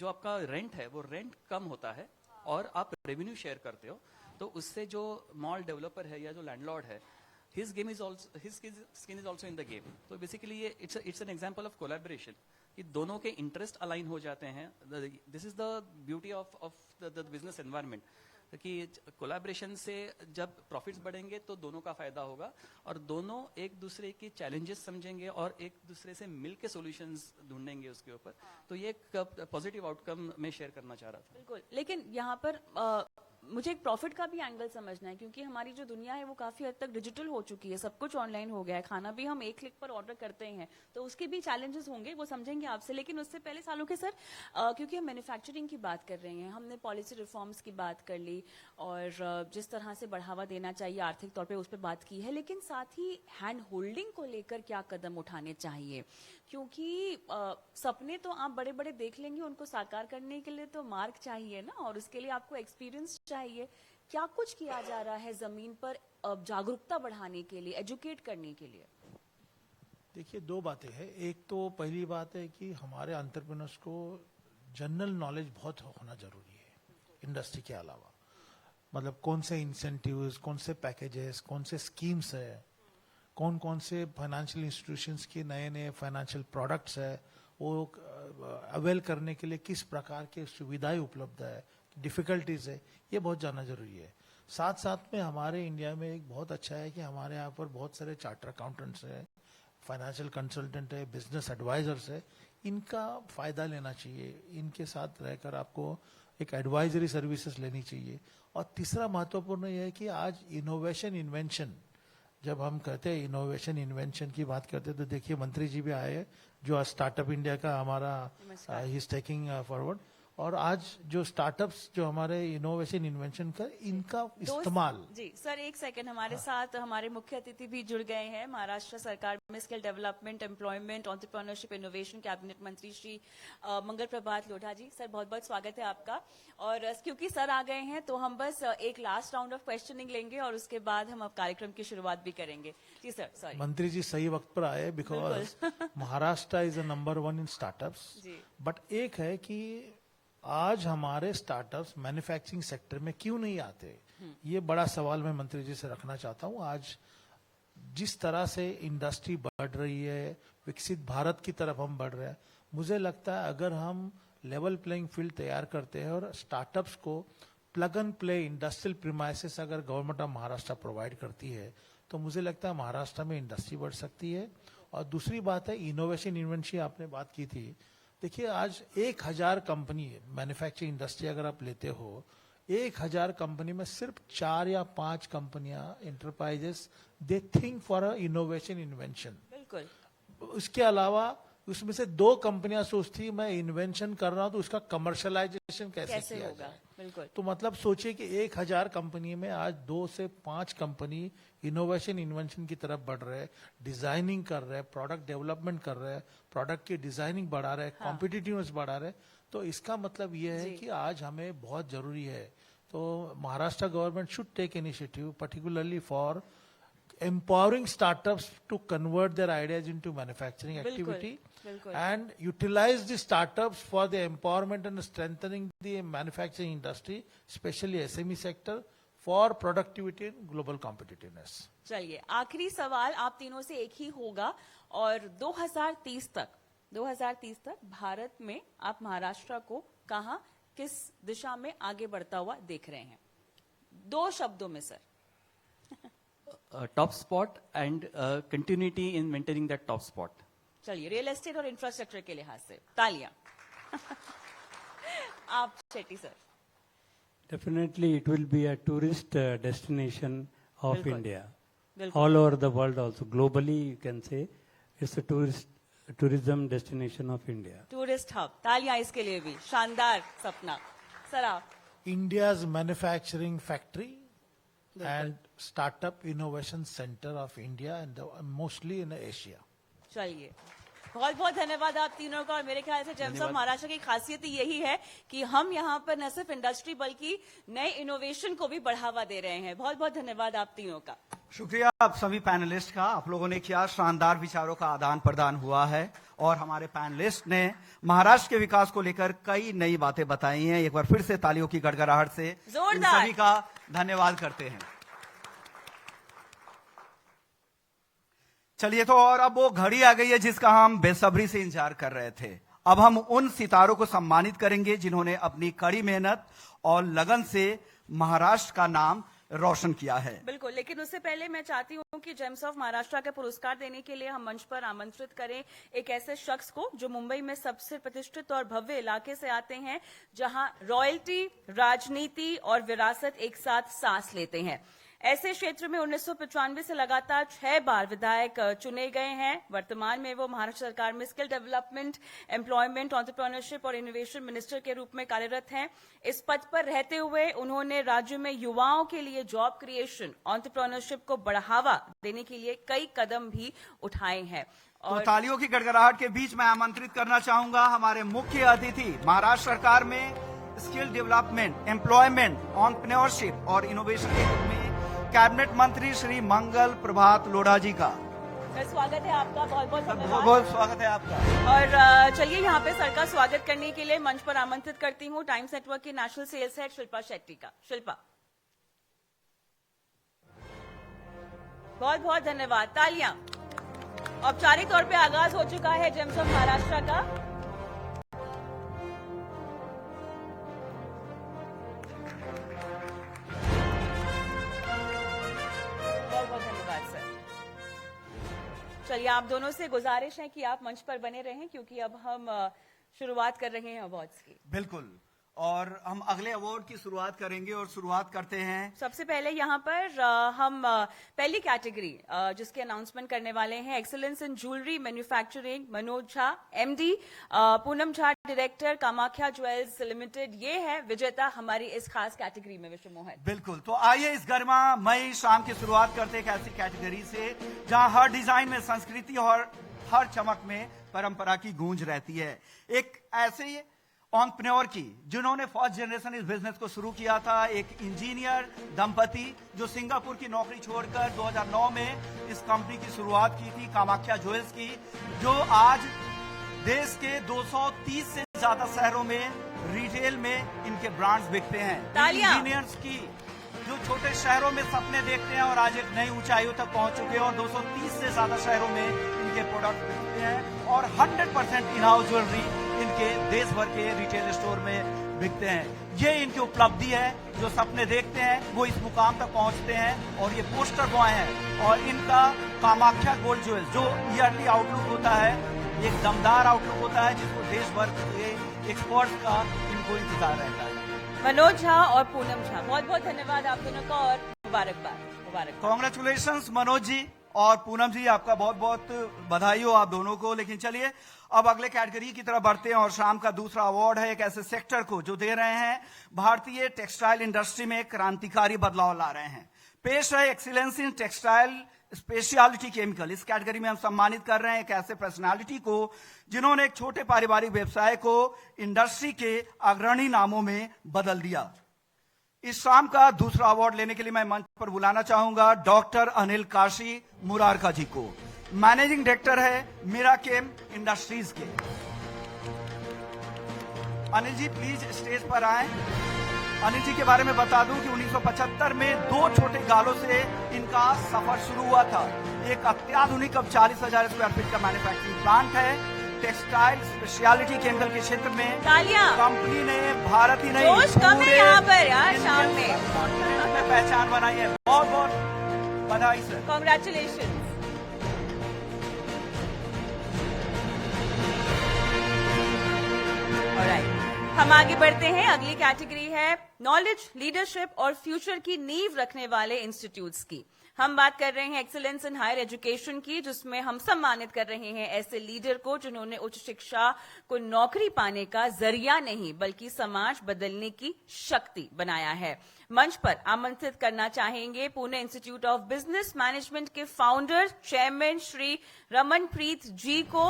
आपका रेंट है वो रेंट कम होता है और आप रेवेन्यू शेयर करते हो, तो उससे जो मॉल डेवलपर है या जो लैंडलॉर्ड है, his skin is also in the game. तो बेसिकली ये it's an example of collaboration कि दोनों के इंटरेस्ट अलाइन हो जाते हैं। This is the beauty of the business environment कि कोलैबोरेशन से जब प्रॉफिट्स बढ़ेंगे तो दोनों का फायदा होगा और दोनों एक दूसरे के चैलेंजेस समझेंगे और एक दूसरे से मिलके सॉल्यूशंस ढूंढेंगे उसके ऊपर। तो ये एक पॉजिटिव आउटकम मैं शेयर करना चाह रहा था। बिल्कुल, लेकिन यहाँ पर मुझे एक प्रॉफिट का भी एंगल समझना है, क्योंकि हमारी जो दुनिया है वो काफी हद तक डिजिटल हो चुकी है, सब कुछ ऑनलाइन हो गया है, खाना भी हम एक क्लिक पर ऑर्डर करते हैं, तो उसके भी चैलेंजेस होंगे, वो समझेंगे आपसे। लेकिन उससे पहले सालों के सर, क्योंकि हम मैन्युफैक्चरिंग की बात कर रहे हैं, हमने पॉलिसी रिफॉर्म्स की बात कर ली और जिस तरह से बढ़ावा देना चाहिए आर्थिक तौर पर उस पर बात की है, लेकिन साथ ही हैंड होल्डिंग को लेकर क्या कदम उठाने चाहिए? क्योंकि सपने तो आप बड़े बड़े देख लेंगे, उनको साकार करने के लिए तो मार्ग चाहिए ना, और उसके लिए आपको एक्सपीरियंस चाहिए। क्या कुछ किया जा रहा है जमीन पर जागरूकता बढ़ाने के लिए, एजुकेट करने के लिए? देखिए, दो बातें हैं। एक तो पहली बात है कि हमारे एंटरप्रेन्योर्स को जनरल नॉलेज बहुत होना जरूरी है इंडस्ट्री के अलावा। मतलब कौन से इंसेंटिव्स, कौन से पैकेजेस, कौन से स्कीम्स है, कौन कौन से फाइनेंशियल इंस्टीट्यूशंस के नए नए फाइनेंशियल प्रोडक्ट्स है, वो अवेल करने के लिए किस प्रकार के सुविधाएं उपलब्ध है, डिफिकल्टीज है, ये बहुत जानना जरूरी है। साथ साथ में हमारे इंडिया में एक बहुत अच्छा है कि हमारे यहाँ पर बहुत सारे चार्टर अकाउंटेंट्स है, फाइनेंशियल कंसल्टेंट है, बिजनेस एडवाइजर्स है, इनका फायदा लेना चाहिए। इनके साथ रहकर आपको एक एडवाइजरी सर्विसेज लेनी चाहिए। और तीसरा महत्वपूर्ण यह है कि आज इनोवेशन इन्वेंशन, जब हम कहते हैं इनोवेशन इन्वेंशन की बात करते हैं, तो देखिए मंत्री जी भी आए हैं जो आज स्टार्टअप इंडिया का हमारा ही इज टेकिंग फॉरवर्ड। और आज जो स्टार्टअप्स जो हमारे इनोवेशन इन्वेंशन का इनका इस्तेमाल। जी सर, एक सेकंड, हमारे साथ हमारे मुख्य अतिथि भी जुड़ गए हैं। महाराष्ट्र सरकार में skill development, employment, entrepreneurship, innovation cabinet मंत्री श्री मंगल प्रभात लोढ़ा जी। सर, बहुत बहुत स्वागत है आपका। और क्योंकि सर आ गए हैं तो हम बस एक लास्ट राउंड ऑफ क्वेश्चनिंग लेंगे और उसके बाद हम अब कार्यक्रम की शुरुआत भी करेंगे। जी सर, सॉरी। मंत्री जी सही वक्त पर आए, because Maharashtra is number 1 in startups. But एक है कि आज हमारे स्टार्टअप्स मैन्युफैक्चरिंग सेक्टर में क्यों नहीं आते, ये बड़ा सवाल मैं मंत्री जी से रखना चाहता हूं। आज जिस तरह से इंडस्ट्री बढ़ रही है, विकसित भारत की तरफ हम बढ़ रहे हैं, मुझे लगता है अगर हम लेवल प्लेइंग फील्ड तैयार करते हैं और स्टार्टअप्स को plug and play industrial premises अगर गवर्नमेंट ऑफ महाराष्ट्र प्रोवाइड करती है, तो मुझे लगता है महाराष्ट्र में इंडस्ट्री बढ़ सकती है। और दूसरी बात है इनोवेशन इन्वेंशन, आपने बात की थी, देखिए आज 1000 कंपनी मैन्युफैक्चरिंग इंडस्ट्री अगर आप लेते हो, 1000 कंपनी में सिर्फ 4 या 5 कंपनियां enterprises they think for a innovation invention. बिल्कुल। उसके अलावा उसमें से 2 कंपनियां सोचती मैं इन्वेंशन कर रहा हूं तो उसका कमर्शलाइजेशन कैसे किया होगा? जाए। बिल्कुल। तो मतलब सोचिए कि 1000 कंपनी में आज 2 से 5 कंपनी इनोवेशन इन्वेंशन की तरफ बढ़ रहे हैं, डिजाइनिंग कर रहे हैं, प्रोडक्ट डेवलपमेंट कर रहे हैं, प्रोडक्ट की डिजाइनिंग बढ़ा रहे हैं, कॉम्पिटिटिवनेस बढ़ा रहे हैं। तो इसका मतलब ये है कि आज हमें बहुत जरूरी है। तो Maharashtra government should take initiative particularly for empowering startups to convert their ideas into manufacturing activity and utilize the startups for the empowerment and strengthening the manufacturing industry, especially SME sector, for productivity and global competitiveness. चलिए आखिरी सवाल आप तीनों से एक ही होगा और 2030 तक भारत में आप महाराष्ट्र को कहां किस दिशा में आगे बढ़ता हुआ देख रहे हैं? 2 शब्दों में sir. Top spot and continuity in maintaining that top spot. चलिए रियल एस्टेट और इंफ्रास्ट्रक्चर के लिहाज से तालियां। आप Shetty sir. Definitely, it will be a tourist destination of बिल्कुल, India. बिल्कुल। All over the world also. Globally, you can say it's a tourism destination of India. Tourist hub, तालियां इसके लिए भी। शानदार सपना। सर आप। India's manufacturing factory and startup innovation center of India and mostly in Asia. चलिए बहुत बहुत धन्यवाद आप तीनों का। और मेरे ख्याल से जेम्स ऑफ महाराष्ट्र की खासियत ही यही है कि हम यहाँ पर न सिर्फ इंडस्ट्री बल्कि नए इनोवेशन को भी बढ़ावा दे रहे हैं। बहुत बहुत धन्यवाद आप तीनों का। शुक्रिया आप सभी पैनलिस्ट का। आप लोगों ने किया शानदार विचारों का आदान प्रदान हुआ है और हमारे पैनलिस्ट ने महाराष्ट्र के विकास को लेकर कई नई बातें बताई हैं। एक बार फिर से तालियों की गड़गड़ाहट से इन जोरदार। सभी का धन्यवाद करते हैं। चलिए तो और अब वो घड़ी आ गई है जिसका हम बेसब्री से इंतजार कर रहे थे। अब हम उन सितारों को सम्मानित करेंगे जिन्होंने अपनी कड़ी मेहनत और लगन से महाराष्ट्र का नाम रोशन किया है। बिल्कुल, लेकिन उससे पहले मैं चाहती हूँ कि जेम्स ऑफ महाराष्ट्र के पुरस्कार देने के लिए हम मंच पर आमंत्रित करें एक ऐसे शख्स को जो मुंबई में सबसे प्रतिष्ठित और भव्य इलाके से आते हैं जहां रॉयल्टी, राजनीति और विरासत एक साथ सांस लेते हैं। ऐसे क्षेत्र में 1995 से लगातार 6 बार विधायक चुने गए हैं। वर्तमान में वो महाराष्ट्र सरकार में स्किल डेवलपमेंट, एम्प्लॉयमेंट, एंटरप्रेन्योरशिप और इनोवेशन मिनिस्टर के रूप में कार्यरत हैं। इस पद पर रहते हुए उन्होंने राज्य में युवाओं के लिए जॉब क्रिएशन, एंटरप्रेन्योरशिप को बढ़ावा देने के लिए कई कदम भी उठाए हैं। तो तालियों की गड़गड़ाहट के बीच मैं आमंत्रित करना चाहूंगा हमारे मुख्य अतिथि, महाराष्ट्र सरकार में स्किल डेवलपमेंट, एम्प्लॉयमेंट, एंटरप्रेन्योरशिप और इनोवेशन के रूप में कैबिनेट मंत्री श्री मंगल प्रभात लोढ़ा जी का स्वागत है आपका। बहुत बहुत धन्यवाद। बहुत बहुत स्वागत है आपका। और चलिए यहाँ पे सर का स्वागत करने के लिए मंच पर आमंत्रित करती हूँ टाइम्स नेटवर्क की national sales head Shilpa Shetty का। शिल्पा, बहुत बहुत धन्यवाद। तालियां। औपचारिक तौर पे आगाज हो चुका है जेम्स ऑफ महाराष्ट्र का। चलिए आप दोनों से गुजारिश है कि आप मंच पर बने रहें क्योंकि अब हम शुरुआत कर रहे हैं अवार्ड्स की। बिल्कुल, और हम अगले अवार्ड की शुरुआत करेंगे और शुरुआत करते हैं सबसे पहले यहाँ पर हम पहली कैटेगरी जिसके अनाउंसमेंट करने वाले हैं एक्सीलेंस इन jewellery manufacturing, Manoj Jha MD, Poonam Jha director, Kamakhya jewels limited, ये है विजेता हमारी इस खास कैटेगरी में। विश्व मोहन, बिल्कुल, तो आइए इस गरिमामयी शाम की शुरुआत करते हैं एक ऐसी कैटेगरी से जहां हर डिजाइन में संस्कृति और हर चमक में परंपरा की गूंज रहती है। एक ऐसे एंटरप्रेन्योर की जिन्होंने फर्स्ट जनरेशन इस बिजनेस को शुरू किया था, एक इंजीनियर दंपति जो सिंगापुर की नौकरी छोड़कर 2009 में इस कंपनी की शुरुआत की थी, कामाख्या ज्वेल्स की, जो आज देश के 230 से ज्यादा शहरों में रिटेल में इनके ब्रांड्स बिकते हैं। इंजीनियर्स की जो छोटे शहरों में सपने देखते हैं और आज एक नई ऊंचाइयों तक पहुंच चुके हैं और 230 से ज्यादा शहरों में इनके प्रोडक्ट बिकते हैं और 100% इन हाउस ज्वेलरी इनके देश भर के रिटेल स्टोर में बिकते हैं। ये इनकी उपलब्धि है, जो सपने देखते हैं वो इस मुकाम तक पहुंचते हैं और ये पोस्टर बॉय हैं। और इनका कामाख्या गोल्ड ज्वेल्स जो ईयरली आउटलुक होता है एक दमदार आउटलुक होता है जिसको देश भर के एक्सपर्ट का इनको इंतजार रहता है। मनोज झा और पूनम झा, बहुत बहुत धन्यवाद आप दोनों का और मुबारकबाद। कॉन्ग्रेचुलेशंस मनोज जी और पूनम जी, आपका बहुत बहुत बधाई हो आप दोनों को। लेकिन चलिए अब अगले कैटेगरी की तरफ बढ़ते हैं और शाम का दूसरा अवार्ड है एक ऐसे सेक्टर को जो दे रहे हैं भारतीय टेक्सटाइल इंडस्ट्री में क्रांतिकारी बदलाव ला रहे हैं। पेश है excellence in textile speciality chemical. इस कैटेगरी में हम सम्मानित कर रहे हैं एक ऐसे पर्सनालिटी को जिन्होंने एक छोटे पारिवारिक व्यवसाय को इंडस्ट्री के अग्रणी नामों में बदल दिया। इस शाम का दूसरा अवार्ड लेने के लिए मैं मंच पर बुलाना चाहूंगा डॉक्टर अनिल काशी मुरारका जी को। मैनेजिंग डायरेक्टर है मीराकेम इंडस्ट्रीज के। अनिल जी प्लीज स्टेज पर आए। अनिल जी के बारे में बता दूं कि 1975 में 2 छोटे गालों से इनका सफर शुरू हुआ था। एक अत्याधुनिक अब 40,000 स्क्वायर फीट का मैन्युफैक्चरिंग प्लांट है टेक्सटाइल स्पेशलिटी केमिकल के क्षेत्र में। तालियां। कंपनी ने भारत ही नहीं जोश कम है यहाँ पर यार शाम में पहचान बनाई है। बहुत बहुत बधाई सर। कॉन्ग्रेचुलेशन। हम आगे बढ़ते हैं। अगली कैटेगरी है नॉलेज, लीडरशिप और फ्यूचर की नींव रखने वाले इंस्टीट्यूट्स की। हम बात कर रहे हैं एक्सीलेंस इन हायर एजुकेशन की, जिसमें हम सम्मानित कर रहे हैं ऐसे लीडर को जिन्होंने उच्च शिक्षा को नौकरी पाने का जरिया नहीं बल्कि समाज बदलने की शक्ति बनाया है। मंच पर आमंत्रित करना चाहेंगे Pune institute of business management के फाउंडर चेयरमैन श्री रमनप्रीत जी को।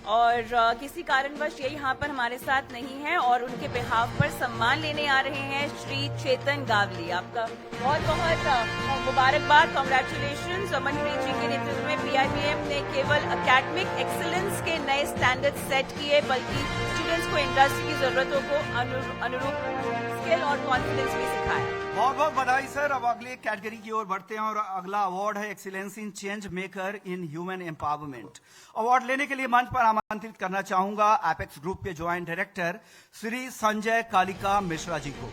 और किसी कारणवश ये यहाँ पर हमारे साथ नहीं है और उनके बिहाफ पर सम्मान लेने आ रहे हैं श्री चेतन गावली। आपका बहुत बहुत मुबारकबाद, कॉन्ग्रेचुलेशन। रमनप्रीत जी के नेतृत्व में PIBM ने केवल एकेडमिक एक्सीलेंस के नए स्टैंडर्ड सेट किए बल्कि स्टूडेंट्स को इंडस्ट्री की जरूरतों को अनुरूप स्किल और कॉन्फिडेंस भी सिखाया। बहुत बहुत बधाई सर। अब अगले कैटेगरी की ओर बढ़ते हैं और अगला अवार्ड है excellence in change maker in human empowerment. Award लेने के लिए मंच पर आमंत्रित करना चाहूंगा एपेक्स ग्रुप के ज्वाइंट डायरेक्टर श्री संजय कालिका मिश्रा जी को।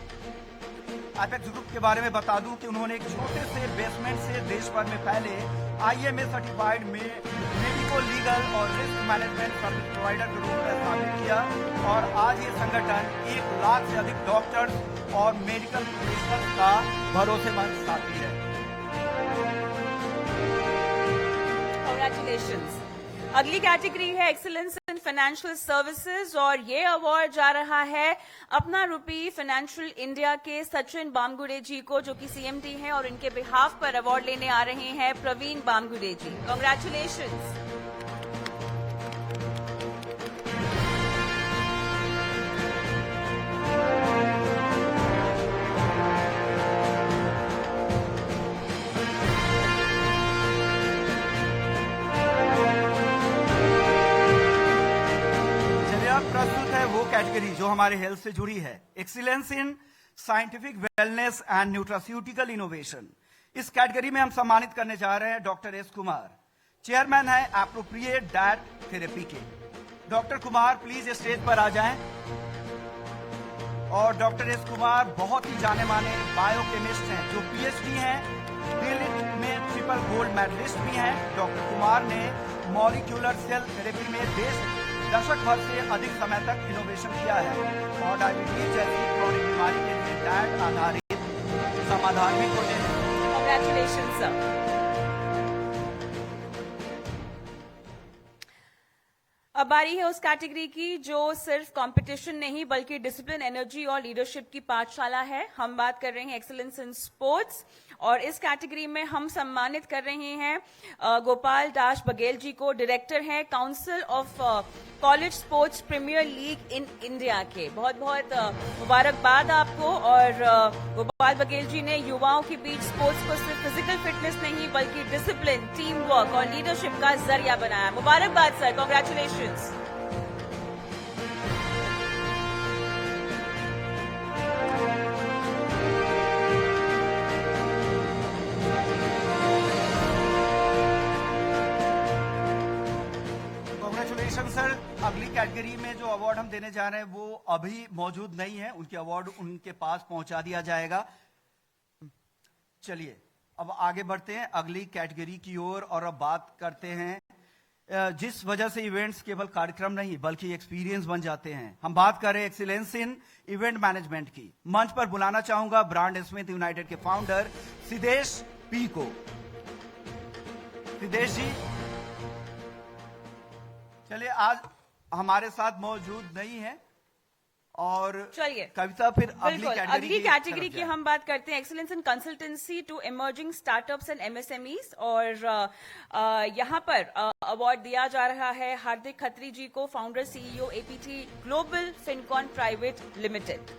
एपेक्स ग्रुप के बारे में बता दूं कि उन्होंने एक छोटे से बेसमेंट से देश भर में पहले IMA सर्टिफाइड मेडिको लीगल और रिस्क मैनेजमेंट सर्विस प्रोवाइडर के रूप में स्थापित किया और आज ये संगठन 1 लाख से अधिक डॉक्टर्स और मेडिकल प्रोफेशनल्स का भरोसेमंद साथी है। कांग्रेचुलेशंस। अगली कैटेगरी है एक्सीलेंस इन फाइनेंशियल सर्विसेज और ये अवार्ड जा रहा है अपना रूपी फाइनेंशियल इंडिया के सचिन बामगुड़े जी को, जो कि CMD हैं और इनके बिहाफ पर अवार्ड लेने आ रहे हैं प्रवीण बामगुड़े जी। कांग्रेचुलेशंस। कैटेगरी जो हमारे हेल्थ से जुड़ी है, excellence in scientific wellness and nutraceutical innovation. इस कैटेगरी में हम सम्मानित करने जा रहे हैं डॉक्टर एस कुमार, चेयरमैन है एप्रोप्रिएट डाइट थेरेपी के। डॉक्टर कुमार प्लीज स्टेज पर आ जाएं। और डॉक्टर एस कुमार बहुत ही जाने माने बायोकेमिस्ट हैं जो PhD हैं, दिल्ली में ट्रिपल गोल्ड मेडलिस्ट भी हैं। डॉक्टर कुमार ने मॉलिक्यूलर सेल थेरेपी में दशक भर से अधिक समय तक इनोवेशन किया है और डायबिटीज जैसी क्रोनिक बीमारी के लिए डाइट आधारित समाधान भी खोजे हैं। Congratulation sir. अब बारी है उस कैटेगरी की जो सिर्फ कंपटीशन नहीं बल्कि डिसिप्लिन, एनर्जी और लीडरशिप की पाठशाला है। हम बात कर रहे हैं एक्सीलेंस इन स्पोर्ट्स और इस कैटेगरी में हम सम्मानित कर रहे हैं गोपाल दास बघेल जी को, डायरेक्टर हैं council of college sports premier league in India के। बहुत बहुत मुबारकबाद आपको। और गोपाल बघेल जी ने युवाओं के बीच स्पोर्ट्स को सिर्फ फिजिकल फिटनेस नहीं बल्कि डिसिप्लिन, टीम वर्क और लीडरशिप का जरिया बनाया। मुबारकबाद सर, कांग्रेचुलेशंस। सर, अगली कैटेगरी में जो अवार्ड हम देने जा रहे हैं वो अभी मौजूद नहीं है, उनके अवार्ड उनके पास पहुंचा दिया जाएगा। चलिए अब आगे बढ़ते हैं अगली कैटेगरी की ओर और अब बात करते हैं जिस वजह से इवेंट्स केवल कार्यक्रम नहीं बल्कि एक्सपीरियंस बन जाते हैं। हम बात करें एक्सीलेंस इन इवेंट मैनेजमेंट की। मंच पर बुलाना चाहूंगा ब्रांड स्मिथ यूनाइटेड के फाउंडर सिद्धेश पी को। सिद्धेश जी, चलिए आज हमारे साथ मौजूद नहीं है और चलिए कविता फिर अगली कैटेगरी की हम बात करते हैं। Excellence in consultancy to emerging startups and MSMEs, और यहाँ पर अवार्ड दिया जा रहा है हार्दिक खत्री जी को, founder CEO APT global Fincon private limited.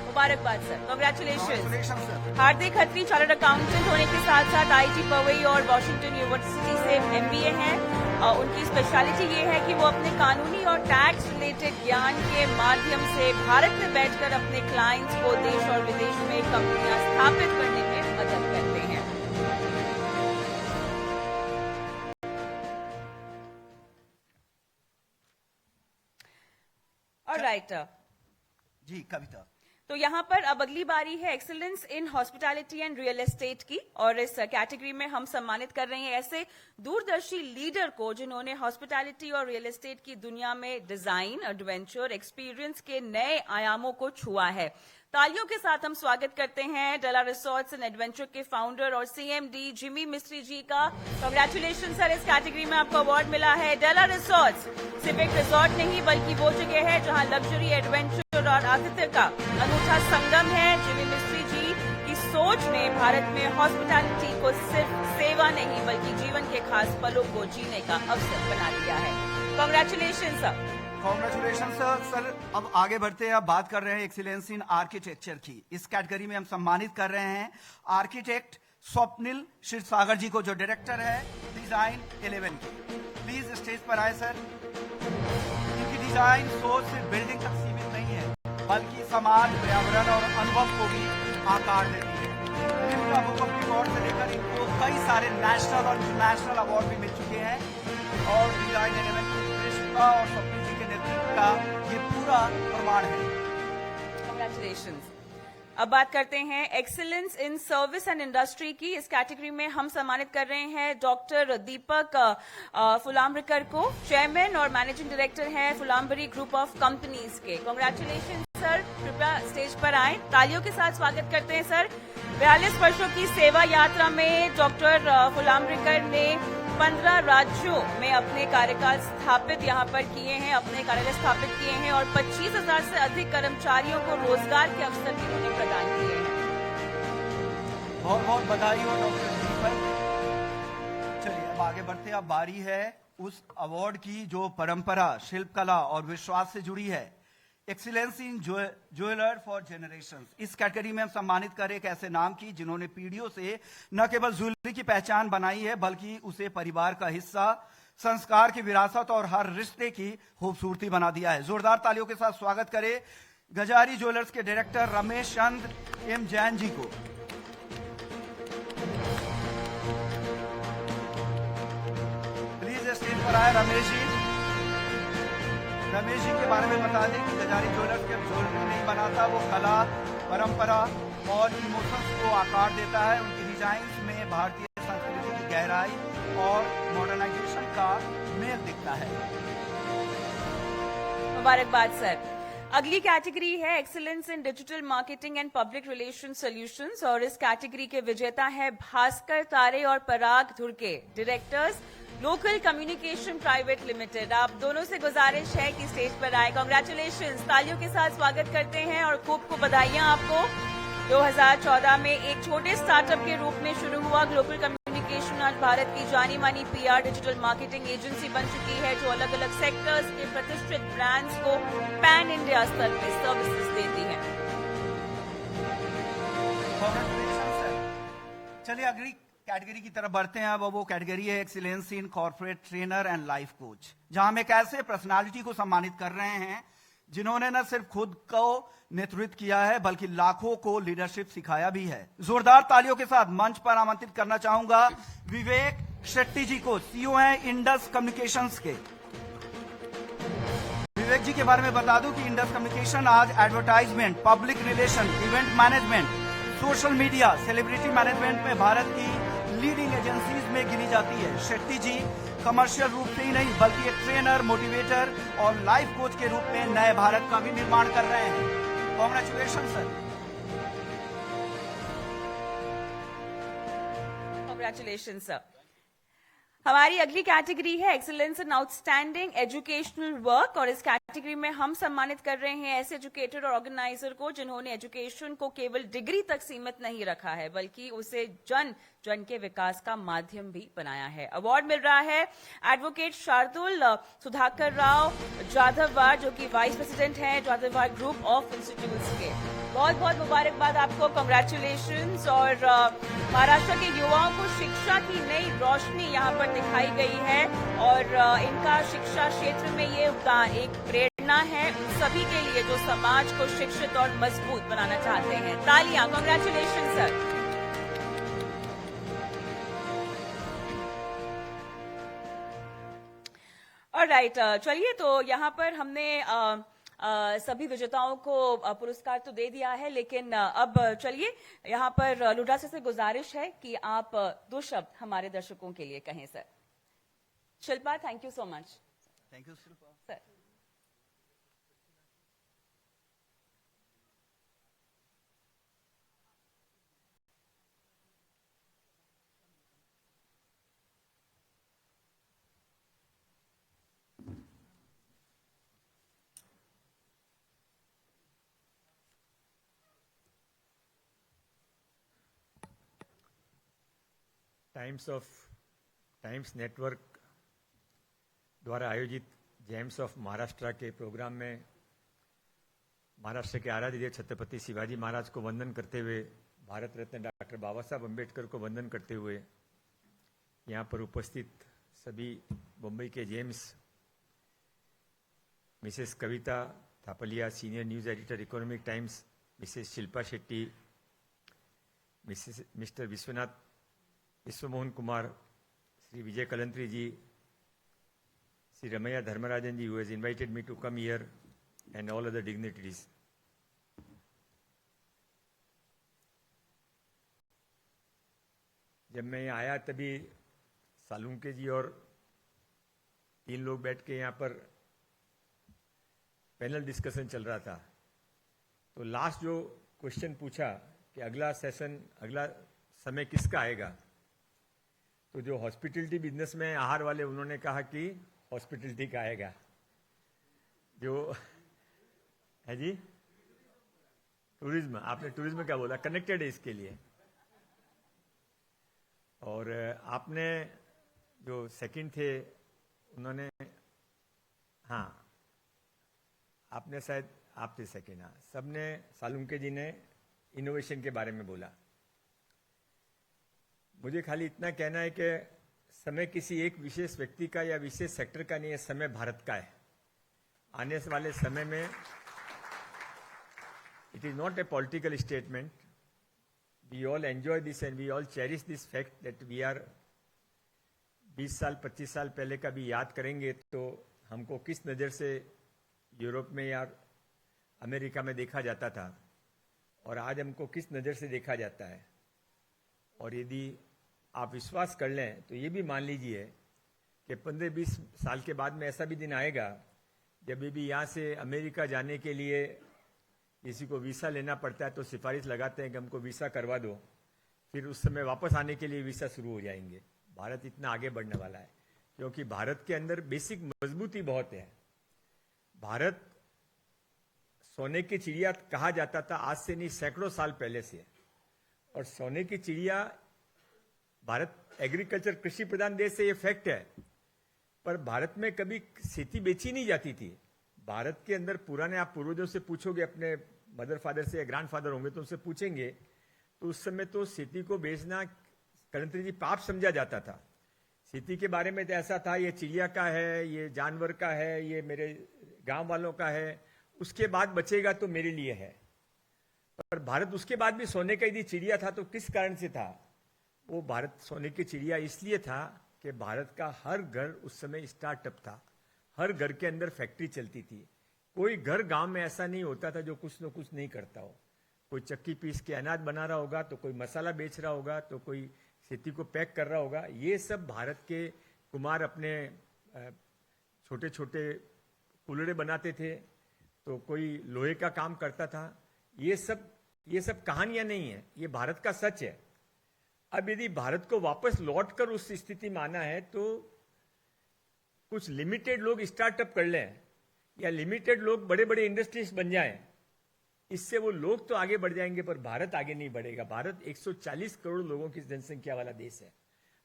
मुबारकबाद sir, congratulation. Hardik Khatri chartered accountant होने के साथ साथ आईटी पवई और वॉशिंगटन यूनिवर्सिटी से एमबीए हैं। उनकी स्पेशलिटी ये है कि वो अपने कानूनी और टैक्स रिलेटेड ज्ञान के माध्यम से भारत में बैठकर अपने क्लाइंट्स को देश और विदेश में कंपनियां स्थापित करने में मदद करते हैं। ऑलराइट जी कविता, तो यहाँ पर अब अगली बारी है excellence in hospitality and real estate की, और इस कैटेगरी में हम सम्मानित कर रहे हैं ऐसे दूरदर्शी लीडर को जिन्होंने हॉस्पिटैलिटी और रियल एस्टेट की दुनिया में डिजाइन, एडवेंचर, एक्सपीरियंस के नए आयामों को छुआ है। तालियों के साथ हम स्वागत करते हैं डेला रिसोर्ट्स एंड एडवेंचर के फाउंडर और सीएमडी जिमी मिस्त्री जी का। कांग्रेचुलेशन सर, इस कैटेगरी में आपको अवार्ड मिला है। डेला रिसोर्ट्स सिर्फ एक रिसोर्ट नहीं बल्कि वो जगह है जहां लग्जरी, एडवेंचर और आतिथ्य का अनूठा संगम है। जिमी मिस्त्री जी की सोच ने भारत में हॉस्पिटैलिटी को सिर्फ सेवा नहीं बल्कि जीवन के खास पलों को जीने का अवसर बना दिया है। Congratulation sir. Congratulation sir. अब आगे बढ़ते हैं, अब बात कर रहे हैं एक्सीलेंस इन आर्किटेक्चर की। इस कैटेगरी में हम सम्मानित कर रहे हैं आर्किटेक्ट स्वप्निल क्षीरसागर जी को, जो डायरेक्टर है डिजाइन 11 की। प्लीज स्टेज पर आए सर। इनकी डिजाइन सोच सिर्फ बिल्डिंग तक सीमित नहीं है बल्कि समाज, पर्यावरण और अनुभव को भी आकार देती है। इनका बुक ऑफ रिकॉर्ड से लेकर इनको कई सारे नेशनल और इंटरनेशनल अवार्ड भी मिल चुके हैं और डिजाइन 11 की उत्कृष्टता और स्वप्निल जी के नेतृत्व का ये पूरा प्रमाण है। कांग्रेचुलेशन। अब बात करते हैं excellence in service and industry की। इस कैटेगरी में हम सम्मानित कर रहे हैं डॉक्टर दीपक फुलाम्बरीकर को, चेयरमैन और मैनेजिंग डायरेक्टर हैं फुलाम्बरी ग्रुप ऑफ कंपनीज के। कांग्रेचुलेशन सर, कृपया स्टेज पर आए। तालियों के साथ स्वागत करते हैं सर। 42 वर्षों की सेवा यात्रा में डॉक्टर फुलाम्बरीकर ने 15 राज्यों में अपने कार्यकाल स्थापित यहाँ पर किए हैं, अपने कार्यालय स्थापित किए हैं और 25,000 से अधिक कर्मचारियों को रोजगार के अवसर भी उन्होंने प्रदान किए हैं। बहुत बहुत बधाई हो डॉक्टर दीपक। चलिए अब आगे बढ़ते हैं। अब बारी है उस अवार्ड की जो परंपरा, शिल्पकला और विश्वास से जुड़ी है। Excellence in jeweller for generations. इस कैटेगरी में हम सम्मानित करें एक ऐसे नाम की जिन्होंने पीढ़ियों से न केवल ज्वेलरी की पहचान बनाई है बल्कि उसे परिवार का हिस्सा, संस्कार की विरासत और हर रिश्ते की खूबसूरती बना दिया है। जोरदार तालियों के साथ स्वागत करें गजारी ज्वेलर्स के डायरेक्टर रमेश चंद्र एम जैन जी को। प्लीज स्टेज पर आए रमेश जी। रमेश जी के बारे में बता दें कि गजारी ज्वेलर्स के ज्वेलरी नहीं बनाता, वो कला, परंपरा और इमोशंस को आकार देता है। उनकी डिजाइन्स में भारतीय संस्कृति की गहराई और मॉडर्नाइजेशन का मेल दिखता है। मुबारकबाद सर। अगली कैटेगरी है excellence in digital marketing and public relation solutions, और इस कैटेगरी के विजेता है भास्कर तारे और Parag Dhurke, directors local communication private limited. आप दोनों से गुजारिश है कि स्टेज पर आए। कांग्रेचुलेशंस। तालियों के साथ स्वागत करते हैं और खूब बधाइयां आपको। 2014 में एक छोटे स्टार्टअप के रूप में शुरू हुआ ग्लोबल कम्युनिकेशन आज भारत की जानी मानी पीआर डिजिटल मार्केटिंग एजेंसी बन चुकी है जो अलग अलग सेक्टर्स के प्रतिष्ठित ब्रांड्स को पैन इंडिया स्तर पर सर्विसेज देती है। चलिए अगली कैटेगरी की तरफ बढ़ते हैं। अब वो कैटेगरी है excellence in corporate trainer and life coach, जहां हम एक ऐसे पर्सनालिटी को सम्मानित कर रहे हैं जिन्होंने न सिर्फ खुद को नेतृत्व किया है बल्कि लाखों को लीडरशिप सिखाया भी है। जोरदार तालियों के साथ मंच पर आमंत्रित करना चाहूंगा विवेक शेट्टी जी को, सीईओ हैं इंडस कम्युनिकेशंस के। विवेक जी के बारे में बता दूं कि इंडस कम्युनिकेशन आज advertisement, public relation, event management, social media, celebrity management में भारत की लीडिंग एजेंसीज में गिनी जाती है। शेट्टी जी कमर्शियल रूप से ही नहीं बल्कि एक ट्रेनर, मोटिवेटर और लाइफ कोच के रूप में नए भारत का भी निर्माण कर रहे हैं। Congratulation sir. Congratulation sir. हमारी अगली कैटेगरी है एक्सीलेंस इन आउटस्टैंडिंग एजुकेशनल वर्क, और इस कैटेगरी में हम सम्मानित कर रहे हैं ऐसे एजुकेटर और ऑर्गेनाइजर को जिन्होंने एजुकेशन को केवल डिग्री तक सीमित नहीं रखा है बल्कि उसे जन के विकास का माध्यम भी बनाया है। अवार्ड मिल रहा है एडवोकेट शार्दुल सुधाकर राव जाधववाड़, जो कि वाइस प्रेसिडेंट हैं जाधववाड़ ग्रुप ऑफ इंस्टीट्यूट्स के। बहुत बहुत मुबारकबाद आपको, कांग्रेचुलेशंस। और महाराष्ट्र के युवाओं को शिक्षा की नई रोशनी यहाँ पर दिखाई गई है और इनका शिक्षा क्षेत्र में ये एक प्रेरणा है उन सभी के लिए जो समाज को शिक्षित और मजबूत बनाना चाहते हैं। तालियां, कांग्रेचुलेशन सर। ऑलराइट, चलिए तो यहाँ पर हमने सभी विजेताओं को पुरस्कार तो दे दिया है, लेकिन अब चलिए यहाँ पर लुड्रा से गुजारिश है कि आप 2 शब्द हमारे दर्शकों के लिए कहें sir. Shilpa, thank you so much. Thank you Shilpa sir. Times network द्वारा आयोजित जेम्स ऑफ महाराष्ट्र के प्रोग्राम में महाराष्ट्र के आराध्य देव छत्रपति शिवाजी महाराज को वंदन करते हुए, भारत रत्न डॉक्टर बाबा साहब अम्बेडकर को वंदन करते हुए यहाँ पर उपस्थित सभी मुंबई के gems, Mrs Kavita Thapliya senior news editor Economic Times, Mrs Shilpa Shetty, Mr Vishwamohan Kumar, Shri Vijay Kalantri ji, Shri Ramaiya Dharmarajan ji, who has invited me to come here, and all other dignitaries. जब मैं यहाँ आया तभी सालुंके जी और 3 लोग बैठ के यहाँ पर पैनल डिस्कशन चल रहा था, तो लास्ट जो क्वेश्चन पूछा कि अगला समय किसका आएगा, तो जो हॉस्पिटलिटी बिजनेस में आहार वाले उन्होंने कहा कि हॉस्पिटलिटी का आएगा। जो है जी टूरिज्म, आपने टूरिज्म क्या बोला, कनेक्टेड है इसके लिए। और आपने जो सेकंड थे उन्होंने, हाँ आपने शायद आप थे सेकंड, हाँ सबने, सालुंके जी ने इनोवेशन के बारे में बोला। मुझे खाली इतना कहना है कि समय किसी एक विशेष व्यक्ति का या विशेष सेक्टर का नहीं है, समय भारत का है। आने वाले समय में it is not a political statement, we all enjoy this and we all cherish this fact that we are 20 साल 25 साल पहले का भी याद करेंगे तो हमको किस नज़र से यूरोप में या अमेरिका में देखा जाता था और आज हमको किस नज़र से देखा जाता है। और यदि आप विश्वास कर लें तो ये भी मान लीजिए कि 15-20 साल के बाद में ऐसा भी दिन आएगा जब भी यहाँ से अमेरिका जाने के लिए किसी को वीसा लेना पड़ता है तो सिफारिश लगाते हैं कि हमको वीसा करवा दो, फिर उस समय वापस आने के लिए वीसा शुरू हो जाएंगे। भारत इतना आगे बढ़ने वाला है क्योंकि भारत के अंदर बेसिक मजबूती बहुत है। भारत सोने की चिड़िया कहा जाता था आज से नहीं सैकड़ों साल पहले से, और सोने की चिड़िया भारत एग्रीकल्चर कृषि प्रधान देश है, ये फैक्ट है। पर भारत में कभी खेती बेची नहीं जाती थी। भारत के अंदर पुराने, आप पूर्वजों से पूछोगे, अपने मदर फादर से या ग्रैंड फादर होंगे तो उनसे पूछेंगे तो उस समय तो खेती को बेचना कलंत्री जी पाप समझा जाता था। खेती के बारे में तो ऐसा था ये चिड़िया का है, ये जानवर का है, ये मेरे गांव वालों का है, उसके बाद बचेगा तो मेरे लिए है। पर भारत उसके बाद भी सोने का यदि चिड़िया था तो किस कारण से था? वो भारत सोने की चिड़िया इसलिए था कि भारत का हर घर उस समय स्टार्टअप था, हर घर के अंदर फैक्ट्री चलती थी। कोई घर गांव में ऐसा नहीं होता था जो कुछ न कुछ नहीं करता हो। कोई चक्की पीस के अनाज बना रहा होगा, तो कोई मसाला बेच रहा होगा, तो कोई खेती को पैक कर रहा होगा। ये सब भारत के कुमार अपने छोटे छोटे कुल्हड़े बनाते थे, तो कोई लोहे का काम करता था। ये सब कहानियां नहीं है, ये भारत का सच है। अब यदि भारत को वापस लौटकर उस स्थिति में आना है तो कुछ लिमिटेड लोग स्टार्टअप कर लें या लिमिटेड लोग बड़े बड़े इंडस्ट्रीज बन जाएं, इससे वो लोग तो आगे बढ़ जाएंगे पर भारत आगे नहीं बढ़ेगा। भारत 140 करोड़ लोगों की जनसंख्या वाला देश है,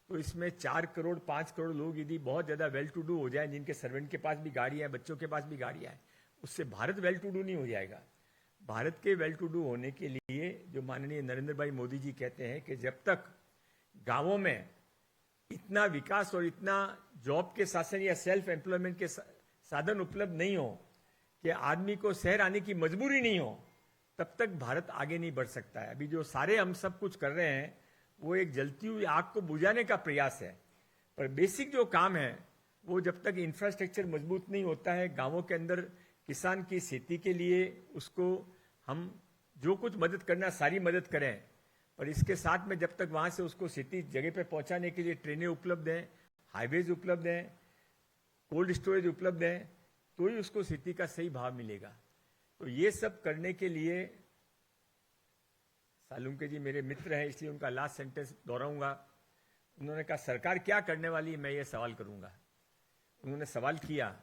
तो इसमें 4 करोड़ 5 करोड़ लोग यदि बहुत ज्यादा वेल टू डू हो जाए, जिनके सर्वेंट के पास भी गाड़ियां हैं, बच्चों के पास भी गाड़ियां हैं, उससे भारत वेल टू डू नहीं हो जाएगा। भारत के वेल टू डू होने के लिए जो माननीय नरेंद्र भाई मोदी जी कहते हैं कि जब तक गांवों में इतना विकास और इतना जॉब के शासन या सेल्फ एम्प्लॉयमेंट के साधन उपलब्ध नहीं हो कि आदमी को शहर आने की मजबूरी नहीं हो, तब तक भारत आगे नहीं बढ़ सकता है। अभी जो सारे हम सब कुछ कर रहे हैं वो एक जलती हुई आग को बुझाने का प्रयास है, पर बेसिक जो काम है वो जब तक इंफ्रास्ट्रक्चर मजबूत नहीं होता है, गांवों के अंदर किसान की खेती के लिए उसको हम जो कुछ मदद करना सारी मदद करें, पर इसके साथ में जब तक वहां से उसको खेती जगह पे पहुंचाने के लिए ट्रेनें उपलब्ध हैं, हाईवेज उपलब्ध हैं, कोल्ड स्टोरेज उपलब्ध है, तो ही उसको खेती का सही भाव मिलेगा। तो ये सब करने के लिए सालुंके जी मेरे मित्र हैं, इसलिए उनका लास्ट सेंटेंस दोहराऊंगा। उन्होंने कहा सरकार क्या करने वाली है, मैं ये सवाल करूंगा। उन्होंने सवाल किया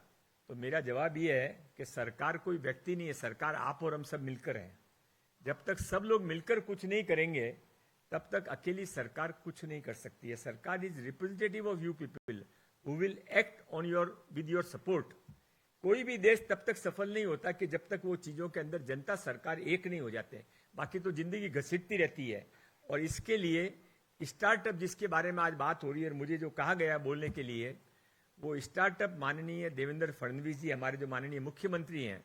तो मेरा जवाब ये है कि सरकार कोई व्यक्ति नहीं है, सरकार आप और हम सब मिलकर हैं। जब तक सब लोग मिलकर कुछ नहीं करेंगे तब तक अकेली सरकार कुछ नहीं कर सकती है। सरकार is representative of you people who will act on your with your support. कोई भी देश तब तक सफल नहीं होता कि जब तक वो चीजों के अंदर जनता सरकार एक नहीं हो जाते, बाकी तो जिंदगी घसीटती रहती है। और इसके लिए स्टार्टअप जिसके बारे में आज बात हो रही है और मुझे जो कहा गया बोलने के लिए, वो स्टार्टअप माननीय देवेंद्र फडणवीस जी हमारे जो माननीय मुख्यमंत्री हैं,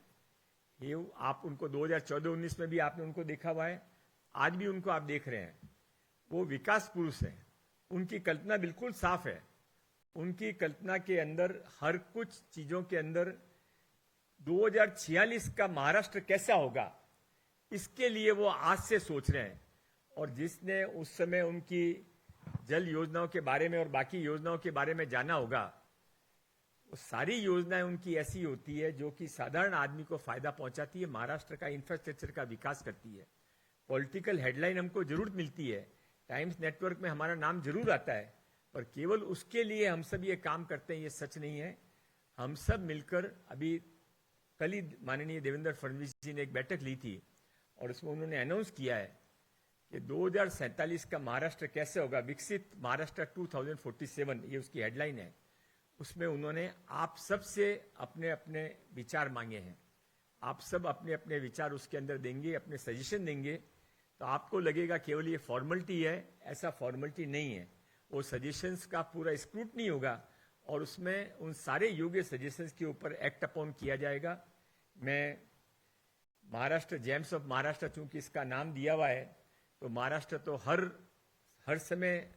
ये आप उनको 2014-19 में भी आपने उनको देखा हुआ है, आज भी उनको आप देख रहे हैं। वो विकास पुरुष हैं, उनकी कल्पना बिल्कुल साफ है। उनकी कल्पना के अंदर हर कुछ चीजों के अंदर 2046 का महाराष्ट्र कैसा होगा, इसके लिए वो आज से सोच रहे हैं। और जिसने उस समय उनकी जल योजनाओं के बारे में और बाकी योजनाओं के बारे में जाना होगा, वो सारी योजनाएं उनकी ऐसी होती है जो कि साधारण आदमी को फायदा पहुंचाती है, महाराष्ट्र का इंफ्रास्ट्रक्चर का विकास करती है। पॉलिटिकल हेडलाइन हमको जरूर मिलती है, टाइम्स नेटवर्क में हमारा नाम जरूर आता है, पर केवल उसके लिए हम सब ये काम करते हैं ये सच नहीं है। हम सब मिलकर अभी कल ही माननीय देवेंद्र फडणवीस जी ने एक बैठक ली थी और उसमें उन्होंने अनाउंस किया है कि 2047 का महाराष्ट्र कैसे होगा, विकसित महाराष्ट्र 2047, ये उसकी हेडलाइन है। उसमें उन्होंने आप सब से अपने अपने विचार मांगे हैं। आप सब अपने अपने विचार उसके अंदर देंगे, अपने सजेशन देंगे, तो आपको लगेगा केवल ये फॉर्मेलिटी है, ऐसा फॉर्मेलिटी नहीं है। वो सजेशंस का पूरा स्क्रूटनी होगा और उसमें उन सारे योग्य सजेशंस के ऊपर एक्ट अपॉन किया जाएगा। मैं महाराष्ट्र जेम्स ऑफ महाराष्ट्र चूंकि इसका नाम दिया हुआ है, तो महाराष्ट्र तो हर समय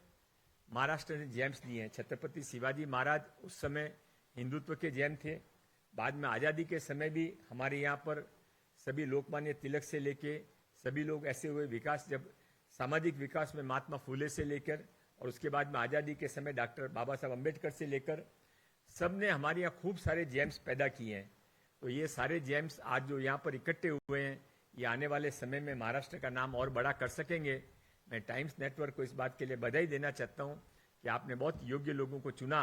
महाराष्ट्र ने जेम्स दिए हैं। छत्रपति शिवाजी महाराज उस समय हिंदुत्व के जेम थे। बाद में आज़ादी के समय भी हमारे यहाँ पर सभी लोकमान्य तिलक से लेके सभी लोग ऐसे हुए विकास, जब सामाजिक विकास में महात्मा फूले से लेकर और उसके बाद में आज़ादी के समय डॉक्टर बाबा साहब अम्बेडकर से लेकर सब ने हमारे यहाँ खूब सारे जेम्स पैदा किए हैं। तो ये सारे जेम्स आज जो यहाँ पर इकट्ठे हुए हैं, ये आने वाले समय में महाराष्ट्र का नाम और बड़ा कर सकेंगे। मैं टाइम्स नेटवर्क को इस बात के लिए बधाई देना चाहता हूँ कि आपने बहुत योग्य लोगों को चुना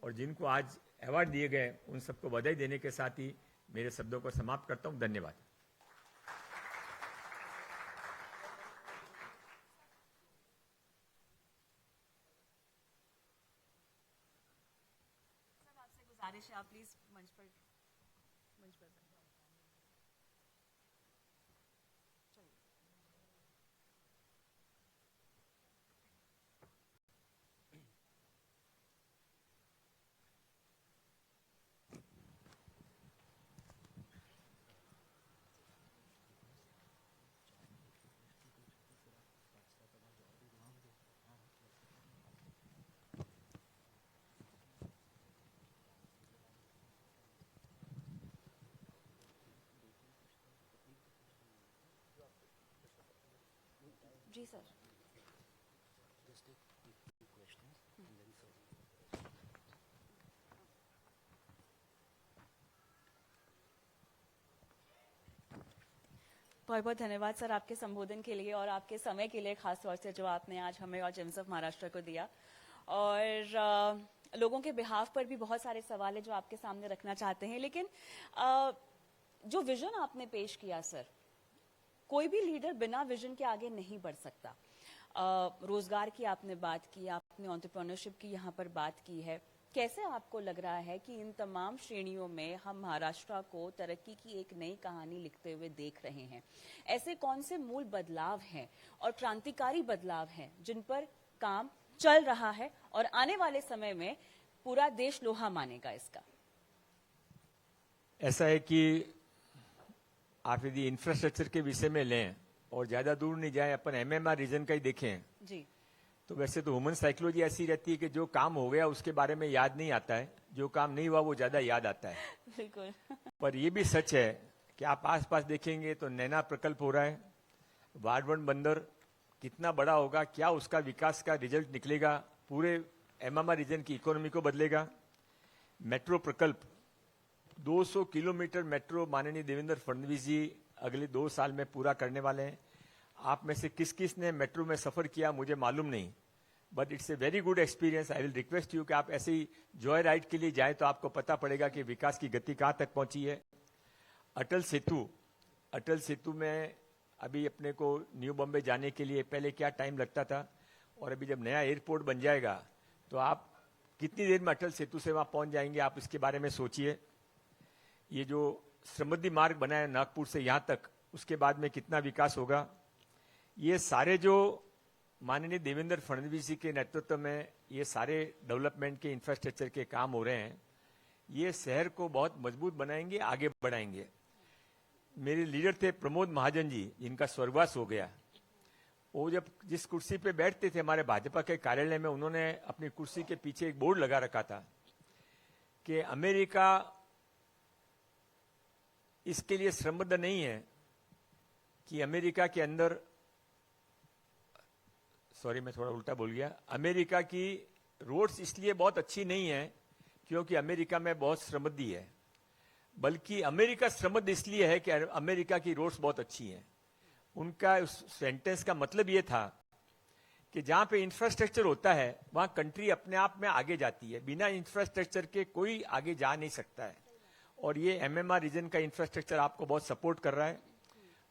और जिनको आज अवार्ड दिए गए उन सबको बधाई देने के साथ ही मेरे शब्दों को समाप्त करता हूँ। धन्यवाद। आपसे गुजारिश है, आप प्लीज मंच पर जी सर। बहुत बहुत धन्यवाद सर आपके संबोधन के लिए और आपके समय के लिए, खास तौर से जो आपने आज हमें और जेम्स ऑफ महाराष्ट्र को दिया। और लोगों के बिहाफ पर भी बहुत सारे सवाल है जो आपके सामने रखना चाहते हैं, लेकिन जो विजन आपने पेश किया सर, कोई भी लीडर बिना विजन के आगे नहीं बढ़ सकता। रोजगार की आपने बात की, आपने एंटरप्रेन्योरशिप की यहाँ पर बात की है। कैसे आपको लग रहा है कि इन तमाम श्रेणियों में हम महाराष्ट्र को तरक्की की एक नई कहानी लिखते हुए देख रहे हैं? ऐसे कौन से मूल बदलाव हैं और क्रांतिकारी बदलाव हैं जिन पर काम चल रहा है और आने वाले समय में पूरा देश लोहा मानेगा इसका? ऐसा है कि आप यदि इंफ्रास्ट्रक्चर के विषय में लें और ज्यादा दूर नहीं जाए, अपन एमएमआर रीजन का ही देखें जी, तो वैसे तो ह्यूमन साइकोलॉजी ऐसी रहती है कि जो काम हो गया उसके बारे में याद नहीं आता है, जो काम नहीं हुआ वो ज्यादा याद आता है। बिल्कुल। पर ये भी सच है कि आप आसपास देखेंगे तो नैना प्रकल्प हो रहा है, वारवन बंदर कितना बड़ा होगा, क्या उसका विकास का रिजल्ट निकलेगा, पूरे एमएमआर रीजन की इकोनॉमी को बदलेगा। मेट्रो प्रकल्प 200 किलोमीटर मेट्रो माननीय देवेंद्र फडणवीस जी अगले 2 साल में पूरा करने वाले हैं। आप में से किस किस ने मेट्रो में सफर किया मुझे मालूम नहीं, but it's a very good experience. I will request you कि आप ऐसे ही जॉय राइड के लिए जाएं तो आपको पता पड़ेगा कि विकास की गति कहां तक पहुंची है। अटल सेतु में अभी अपने को न्यू बॉम्बे जाने के लिए पहले क्या टाइम लगता था, और अभी जब नया एयरपोर्ट बन जाएगा तो आप कितनी देर में अटल सेतु से वहां पहुंच जाएंगे, आप इसके बारे में सोचिए। ये जो समृद्धि मार्ग बना है नागपुर से यहां तक, उसके बाद में कितना विकास होगा। ये सारे जो माननीय देवेंद्र फडणवीस जी के नेतृत्व में ये सारे डेवलपमेंट के इंफ्रास्ट्रक्चर के काम हो रहे हैं, ये शहर को बहुत मजबूत बनाएंगे, आगे बढ़ाएंगे। मेरे लीडर थे प्रमोद महाजन जी, जिनका स्वर्गवास हो गया। वो जब जिस कुर्सी पे बैठते थे हमारे भाजपा के कार्यालय में, उन्होंने अपनी कुर्सी के पीछे एक बोर्ड लगा रखा था कि अमेरिका इसके लिए श्रमबद्ध नहीं है कि अमेरिका के अंदर, सॉरी मैं थोड़ा उल्टा बोल गया, अमेरिका की रोड्स इसलिए बहुत अच्छी नहीं है क्योंकि अमेरिका में बहुत श्रमबद्धी है, बल्कि अमेरिका श्रमबद्ध इसलिए है कि अमेरिका की रोड्स बहुत अच्छी हैं। उनका उस सेंटेंस का मतलब ये था कि जहां पे इंफ्रास्ट्रक्चर होता है वहां कंट्री अपने आप में आगे जाती है, बिना इंफ्रास्ट्रक्चर के कोई आगे जा नहीं सकता है। और ये एमएमआर रीजन का इंफ्रास्ट्रक्चर आपको बहुत सपोर्ट कर रहा है।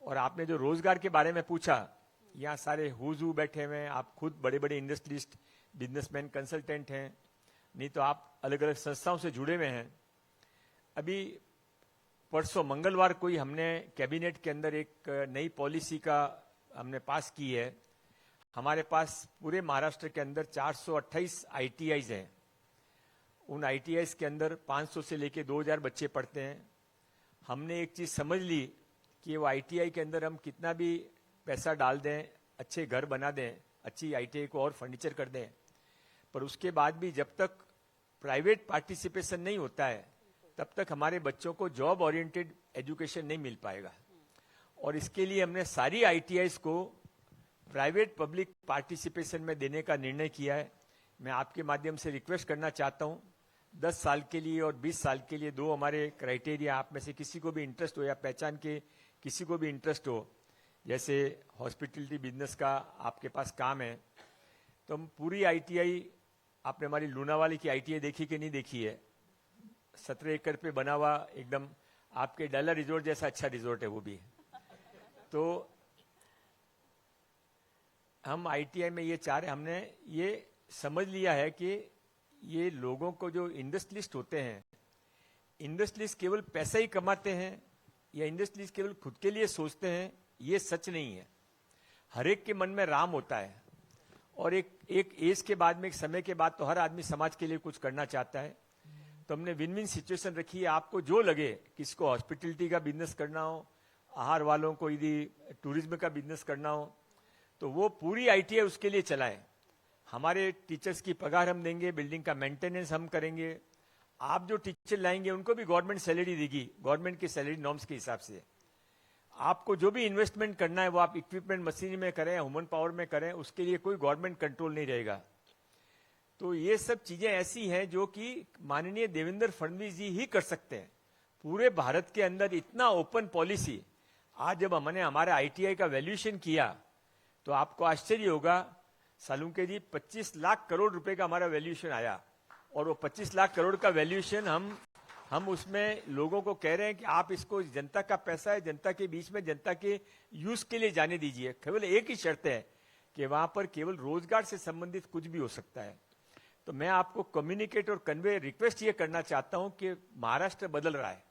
और आपने जो रोजगार के बारे में पूछा, यहाँ सारे हुजू बैठे हुए हैं, आप खुद बड़े बड़े इंडस्ट्रियलिस्ट, बिजनेसमैन, कंसल्टेंट हैं, नहीं तो आप अलग अलग संस्थाओं से जुड़े हुए हैं। अभी परसों मंगलवार को ही हमने कैबिनेट के अंदर एक नई पॉलिसी का हमने पास की है। हमारे पास पूरे महाराष्ट्र के अंदर 428 आईटीआईज हैं। उन आईटीआईज के अंदर 500 से लेके 2000 बच्चे पढ़ते हैं। हमने एक चीज समझ ली कि वो आईटीआई के अंदर हम कितना भी पैसा डाल दें, अच्छे घर बना दें, अच्छी आईटीआई को और फर्नीचर कर दें, पर उसके बाद भी जब तक प्राइवेट पार्टिसिपेशन नहीं होता है तब तक हमारे बच्चों को जॉब ओरिएंटेड एजुकेशन नहीं मिल पाएगा। और इसके लिए हमने सारी आईटीआईज को प्राइवेट पब्लिक पार्टिसिपेशन में देने का निर्णय किया है। मैं आपके माध्यम से रिक्वेस्ट करना चाहता हूं, 10 साल के लिए और 20 साल के लिए 2 हमारे क्राइटेरिया, आप में से किसी को भी इंटरेस्ट हो या पहचान के किसी को भी इंटरेस्ट हो, जैसे हॉस्पिटलिटी बिजनेस का आपके पास काम है, तो हम पूरी आईटीआई, आपने हमारी लूनावाली की आईटीआई देखी कि नहीं देखी है, 17 एकड़ पे बना हुआ एकदम आपके डाला रिजोर्ट जैसा अच्छा रिजोर्ट है वो भी। तो हम आईटीआई में ये चाह रहे, हमने ये समझ लिया है कि ये लोगों को जो इंडस्ट्रियलिस्ट होते हैं, इंडस्ट्रियलिस्ट केवल पैसा ही कमाते हैं या इंडस्ट्रियलिस्ट केवल खुद के लिए सोचते हैं, ये सच नहीं है। हर एक के मन में राम होता है और एक एज के बाद में, एक समय के बाद तो हर आदमी समाज के लिए कुछ करना चाहता है। तो हमने विन विन सिचुएशन रखी है। आपको जो लगे, किसको हॉस्पिटलिटी का बिजनेस करना हो, आहार वालों को यदि टूरिज्म का बिजनेस करना हो, तो वो पूरी आईटीआई उसके लिए चलाए। हमारे टीचर्स की पगार हम देंगे, बिल्डिंग का मेंटेनेंस हम करेंगे। आप जो टीचर लाएंगे उनको भी गवर्नमेंट सैलरी देगी, गवर्नमेंट की सैलरी नॉर्म्स के हिसाब से। आपको जो भी इन्वेस्टमेंट करना है वो आप इक्विपमेंट मशीनरी में करें, ह्यूमन पावर में करें, उसके लिए कोई गवर्नमेंट कंट्रोल नहीं रहेगा। तो ये सब चीजें ऐसी हैं जो कि माननीय देवेंद्र फडणवीस जी ही कर सकते हैं। पूरे भारत के अंदर इतना ओपन पॉलिसी, आज जब हमने हमारे आईटीआई का वैल्यूएशन किया तो आपको आश्चर्य होगा सालुंके जी 25 लाख करोड़ रुपए का हमारा वैल्यूएशन आया, और वो 25 लाख करोड़ का वैल्यूएशन हम उसमें लोगों को कह रहे हैं कि आप इसको जनता का पैसा है, जनता के बीच में जनता के यूज के लिए जाने दीजिए। केवल एक ही शर्त है कि वहां पर केवल रोजगार से संबंधित कुछ भी हो सकता है। तो मैं आपको कम्युनिकेट और कन्वे रिक्वेस्ट ये करना चाहता हूं कि महाराष्ट्र बदल रहा है।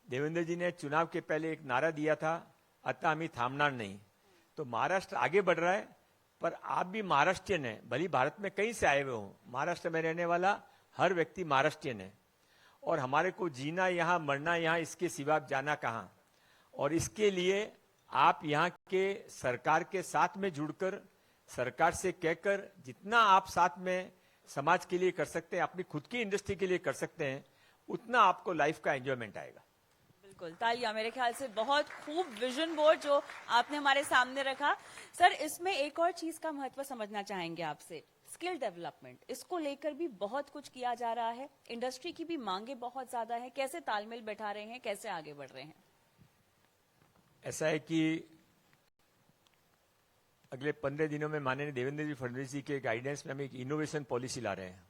देवेंद्र जी ने चुनाव के पहले एक नारा दिया था, अतः हमें थामना नहीं। तो महाराष्ट्र आगे बढ़ रहा है, पर आप भी महाराष्ट्रियन है, भली भारत में कहीं से आए हुए हो, महाराष्ट्र में रहने वाला हर व्यक्ति महाराष्ट्रियन है, और हमारे को जीना यहाँ मरना यहाँ, इसके सिवा जाना कहाँ। और इसके लिए आप यहाँ के सरकार के साथ में जुड़कर, सरकार से कहकर जितना आप साथ में समाज के लिए कर सकते हैं, अपनी खुद की इंडस्ट्री के लिए कर सकते हैं, उतना आपको लाइफ का एंजॉयमेंट आएगा। बिल्कुल, तालियां। मेरे ख्याल से बहुत खूब विजन बोर्ड जो आपने हमारे सामने रखा। सर, इसमें एक और चीज का महत्व समझना चाहेंगे आपसे, स्किल डेवलपमेंट। इसको लेकर भी बहुत कुछ किया जा रहा है, इंडस्ट्री की भी मांगे बहुत ज्यादा है, कैसे तालमेल बैठा रहे हैं, कैसे आगे बढ़ रहे हैं? ऐसा है कि अगले 15 दिनों में माननीय देवेंद्र जी फडणवीस जी के गाइडेंस में हम एक इनोवेशन पॉलिसी ला रहे हैं।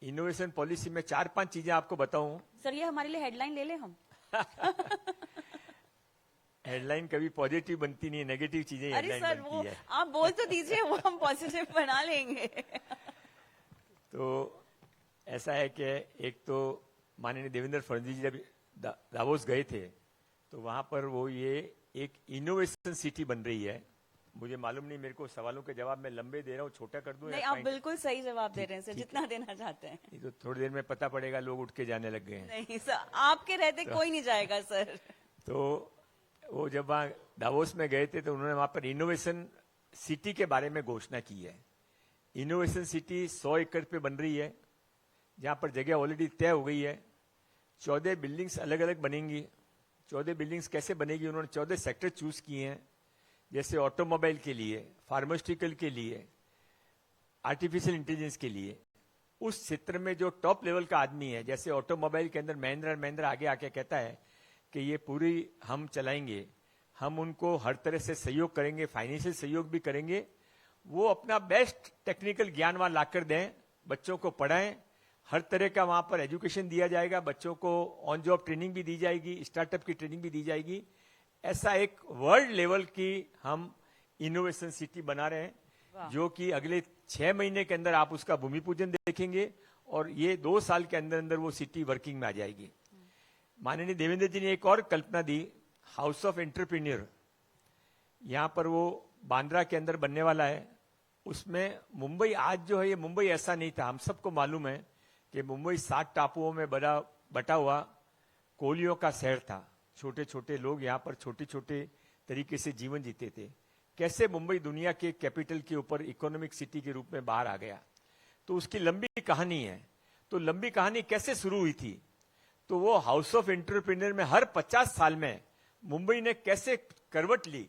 इनोवेशन पॉलिसी में 4-5 चीजें आपको बताऊं। सर, ये हमारे लिए हेडलाइन ले लें हम? हेडलाइन कभी पॉजिटिव बनती नहीं है, नेगेटिव चीजें अरे हेडलाइन सर, वो बनती है। आप बोल तो दीजिए, वो हम पॉजिटिव बना लेंगे। तो ऐसा है कि एक तो माननीय देवेंद्र फडणवीस जी जब दावोस गए थे तो वहां पर वो ये एक इनोवेशन सिटी बन रही है। मुझे मालूम नहीं, मेरे को सवालों के जवाब मैं लंबे दे रहा हूँ, छोटा कर दूं? नहीं, आप बिल्कुल सही जवाब दे रहे हैं सर, जितना देना चाहते हैं। नहीं तो थोड़ी देर में पता पड़ेगा लोग उठ के जाने लग गए हैं। नहीं सर, आपके रहते कोई नहीं जाएगा सर। तो वो जब वहां दावोस में गए थे तो उन्होंने वहां पर इनोवेशन सिटी के बारे में घोषणा की है। इनोवेशन सिटी 100 एकड़ पे बन रही है, जहां पर जगह ऑलरेडी तय हो गई है। 14 बिल्डिंग्स अलग अलग बनेंगी। 14 बिल्डिंग्स कैसे बनेगी, उन्होंने 14 सेक्टर चूज किए हैं, जैसे ऑटोमोबाइल के लिए, फार्मास्यूटिकल के लिए, आर्टिफिशियल इंटेलिजेंस के लिए। उस क्षेत्र में जो टॉप लेवल का आदमी है, जैसे ऑटोमोबाइल के अंदर महिंद्रा आगे आके कहता है कि ये पूरी हम चलाएंगे, हम उनको हर तरह से सहयोग करेंगे, फाइनेंशियल सहयोग भी करेंगे। वो अपना बेस्ट टेक्निकल ज्ञान वहां लाकर दें, बच्चों को पढ़ाएं, हर तरह का वहां पर एजुकेशन दिया जाएगा, बच्चों को ऑन जॉब ट्रेनिंग भी दी जाएगी, स्टार्टअप की ट्रेनिंग भी दी जाएगी। ऐसा एक वर्ल्ड लेवल की हम इनोवेशन सिटी बना रहे हैं, जो कि अगले 6 महीने के अंदर आप उसका भूमि पूजन देखेंगे, और ये 2 साल के अंदर अंदर वो सिटी वर्किंग में आ जाएगी। माननीय देवेंद्र जी ने एक और कल्पना दी, हाउस ऑफ एंटरप्रेन्योर। यहां पर वो बांद्रा के अंदर बनने वाला है। उसमें मुंबई आज जो है, ये मुंबई ऐसा नहीं था। हम सबको मालूम है कि मुंबई 7 टापुओं में बटा हुआ कोलियों का शहर था। छोटे छोटे लोग यहाँ पर छोटे छोटे तरीके से जीवन जीते थे। कैसे मुंबई दुनिया के कैपिटल के ऊपर इकोनॉमिक सिटी के रूप में बाहर आ गया, तो उसकी लंबी कहानी है। तो लंबी कहानी कैसे शुरू हुई थी, तो वो हाउस ऑफ एंटरप्रेन्योर में हर 50 साल में मुंबई ने कैसे करवट ली।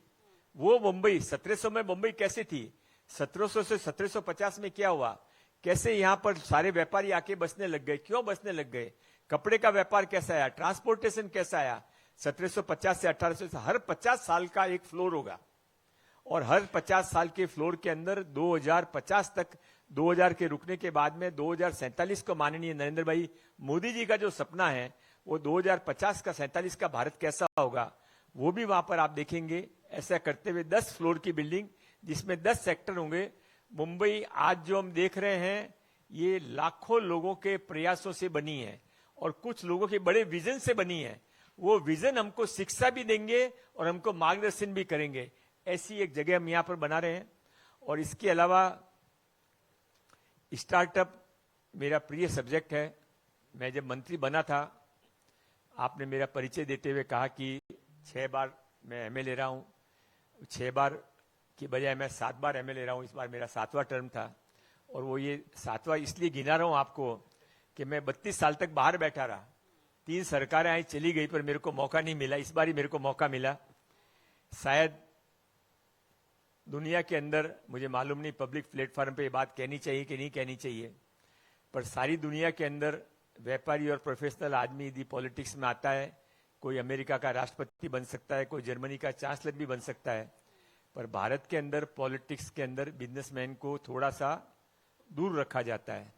वो मुंबई 1700 में मुंबई कैसे थी, 1700 से 1750 में क्या हुआ, कैसे यहाँ पर सारे व्यापारी आके बसने लग गए, क्यों बसने लग गए, कपड़े का व्यापार कैसा आया, ट्रांसपोर्टेशन कैसा आया। 1750 से 1800 से हर 50 साल का एक फ्लोर होगा, और हर 50 साल के फ्लोर के अंदर 2050 तक, 2000 के रुकने के बाद में 2047 को माननीय नरेंद्र भाई मोदी जी का जो सपना है, वो 2050 का 47 का भारत कैसा होगा, वो भी वहां पर आप देखेंगे। ऐसा करते हुए 10 फ्लोर की बिल्डिंग, जिसमें 10 सेक्टर होंगे। मुंबई आज जो हम देख रहे हैं, ये लाखों लोगों के प्रयासों से बनी है, और कुछ लोगों के बड़े विजन से बनी है। वो विजन हमको शिक्षा भी देंगे और हमको मार्गदर्शन भी करेंगे। ऐसी एक जगह हम यहां पर बना रहे हैं। और इसके अलावा स्टार्टअप मेरा प्रिय सब्जेक्ट है। मैं जब मंत्री बना था, आपने मेरा परिचय देते हुए कहा कि 6 बार मैं एमए रहा हूं। 6 बार की बजाय मैं 7 बार एमए रहा हूं। इस बार मेरा 7वां टर्म था, और वो ये 7वां इसलिए गिना रहा हूं आपको कि मैं 32 साल तक बाहर बैठा रहा। 3 सरकारें आई चली गई, पर मेरे को मौका नहीं मिला। इस बार ही मेरे को मौका मिला। शायद दुनिया के अंदर, मुझे मालूम नहीं पब्लिक प्लेटफॉर्म पे ये बात कहनी चाहिए कि नहीं कहनी चाहिए, पर सारी दुनिया के अंदर व्यापारी और प्रोफेशनल आदमी यदि पॉलिटिक्स में आता है, कोई अमेरिका का राष्ट्रपति बन सकता है, कोई जर्मनी का चांसलर भी बन सकता है, पर भारत के अंदर पॉलिटिक्स के अंदर बिजनेसमैन को थोड़ा सा दूर रखा जाता है।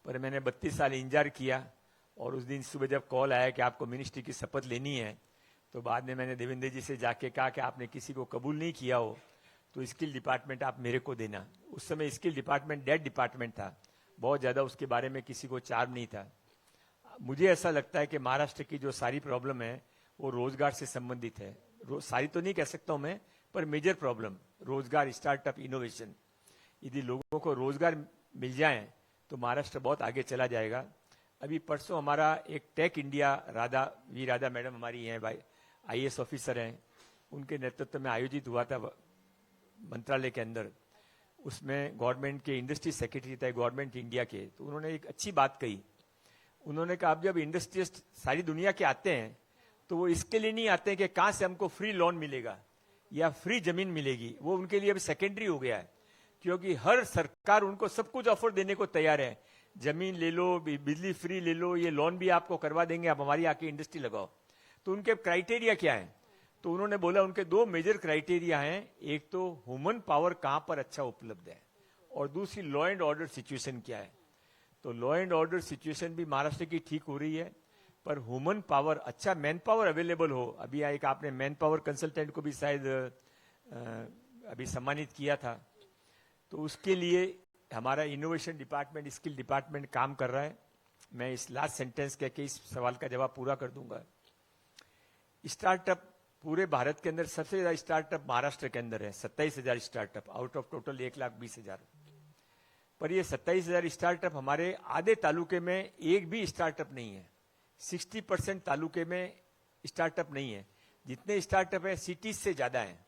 पर मैंने 32 साल इंतजार किया और उस दिन सुबह जब कॉल आया कि आपको मिनिस्ट्री की शपथ लेनी है, तो बाद में मैंने देवेंद्र जी से जाके कहा कि आपने किसी को कबूल नहीं किया हो तो स्किल डिपार्टमेंट आप मेरे को देना। उस समय स्किल डिपार्टमेंट डेड डिपार्टमेंट था, बहुत ज्यादा उसके बारे में किसी को चार्म नहीं था। मुझे ऐसा लगता है कि महाराष्ट्र की जो सारी प्रॉब्लम है वो रोजगार से संबंधित है। सारी तो नहीं कह सकता हूं मैं, पर मेजर प्रॉब्लम रोजगार, स्टार्टअप, इनोवेशन। यदि लोगों को रोजगार मिल जाए तो महाराष्ट्र बहुत आगे चला जाएगा। अभी परसों हमारा एक टेक इंडिया, राधा मैडम हमारी हैं भाई, IAS ऑफिसर हैं, उनके नेतृत्व में आयोजित हुआ था मंत्रालय के अंदर। उसमें गवर्नमेंट के इंडस्ट्री सेक्रेटरी थे गवर्नमेंट इंडिया के, तो उन्होंने एक अच्छी बात कही। उन्होंने कहा अब जब इंडस्ट्रियलिस्ट सारी दुनिया के आते हैं तो वो इसके लिए नहीं आते हैं कि कहां से हमको फ्री लोन मिलेगा या फ्री जमीन मिलेगी, वो उनके लिए अभी सेकेंडरी हो गया है, क्योंकि हर सरकार उनको सब कुछ ऑफर देने को तैयार है। जमीन ले लो, बिजली फ्री ले लो, ये लोन भी आपको करवा देंगे, आप हमारी आके इंडस्ट्री लगाओ। तो उनके क्राइटेरिया क्या है? तो उन्होंने बोला उनके 2 मेजर क्राइटेरिया हैं। एक तो ह्यूमन पावर कहां पर अच्छा उपलब्ध है और दूसरी लॉ एंड ऑर्डर सिचुएशन क्या है। तो लॉ एंड ऑर्डर सिचुएशन भी महाराष्ट्र की ठीक हो रही है, पर ह्यूमन पावर, अच्छा मैन पावर अवेलेबल हो। अभी एक आपने मैन पावर कंसल्टेंट को भी शायद अभी सम्मानित किया था, तो उसके लिए हमारा इनोवेशन डिपार्टमेंट, स्किल डिपार्टमेंट काम कर रहा है। मैं इस लास्ट सेंटेंस कह के इस सवाल का जवाब पूरा कर दूंगा। स्टार्टअप पूरे भारत के अंदर सबसे ज्यादा स्टार्टअप महाराष्ट्र के अंदर है, 27,000 स्टार्टअप आउट ऑफ टोटल 1,20,000। पर ये 27,000 स्टार्टअप हमारे आधे तालुके में एक भी स्टार्टअप नहीं है। 60% तालुके में स्टार्टअप नहीं है। जितने स्टार्टअप है सिटीज से ज्यादा है।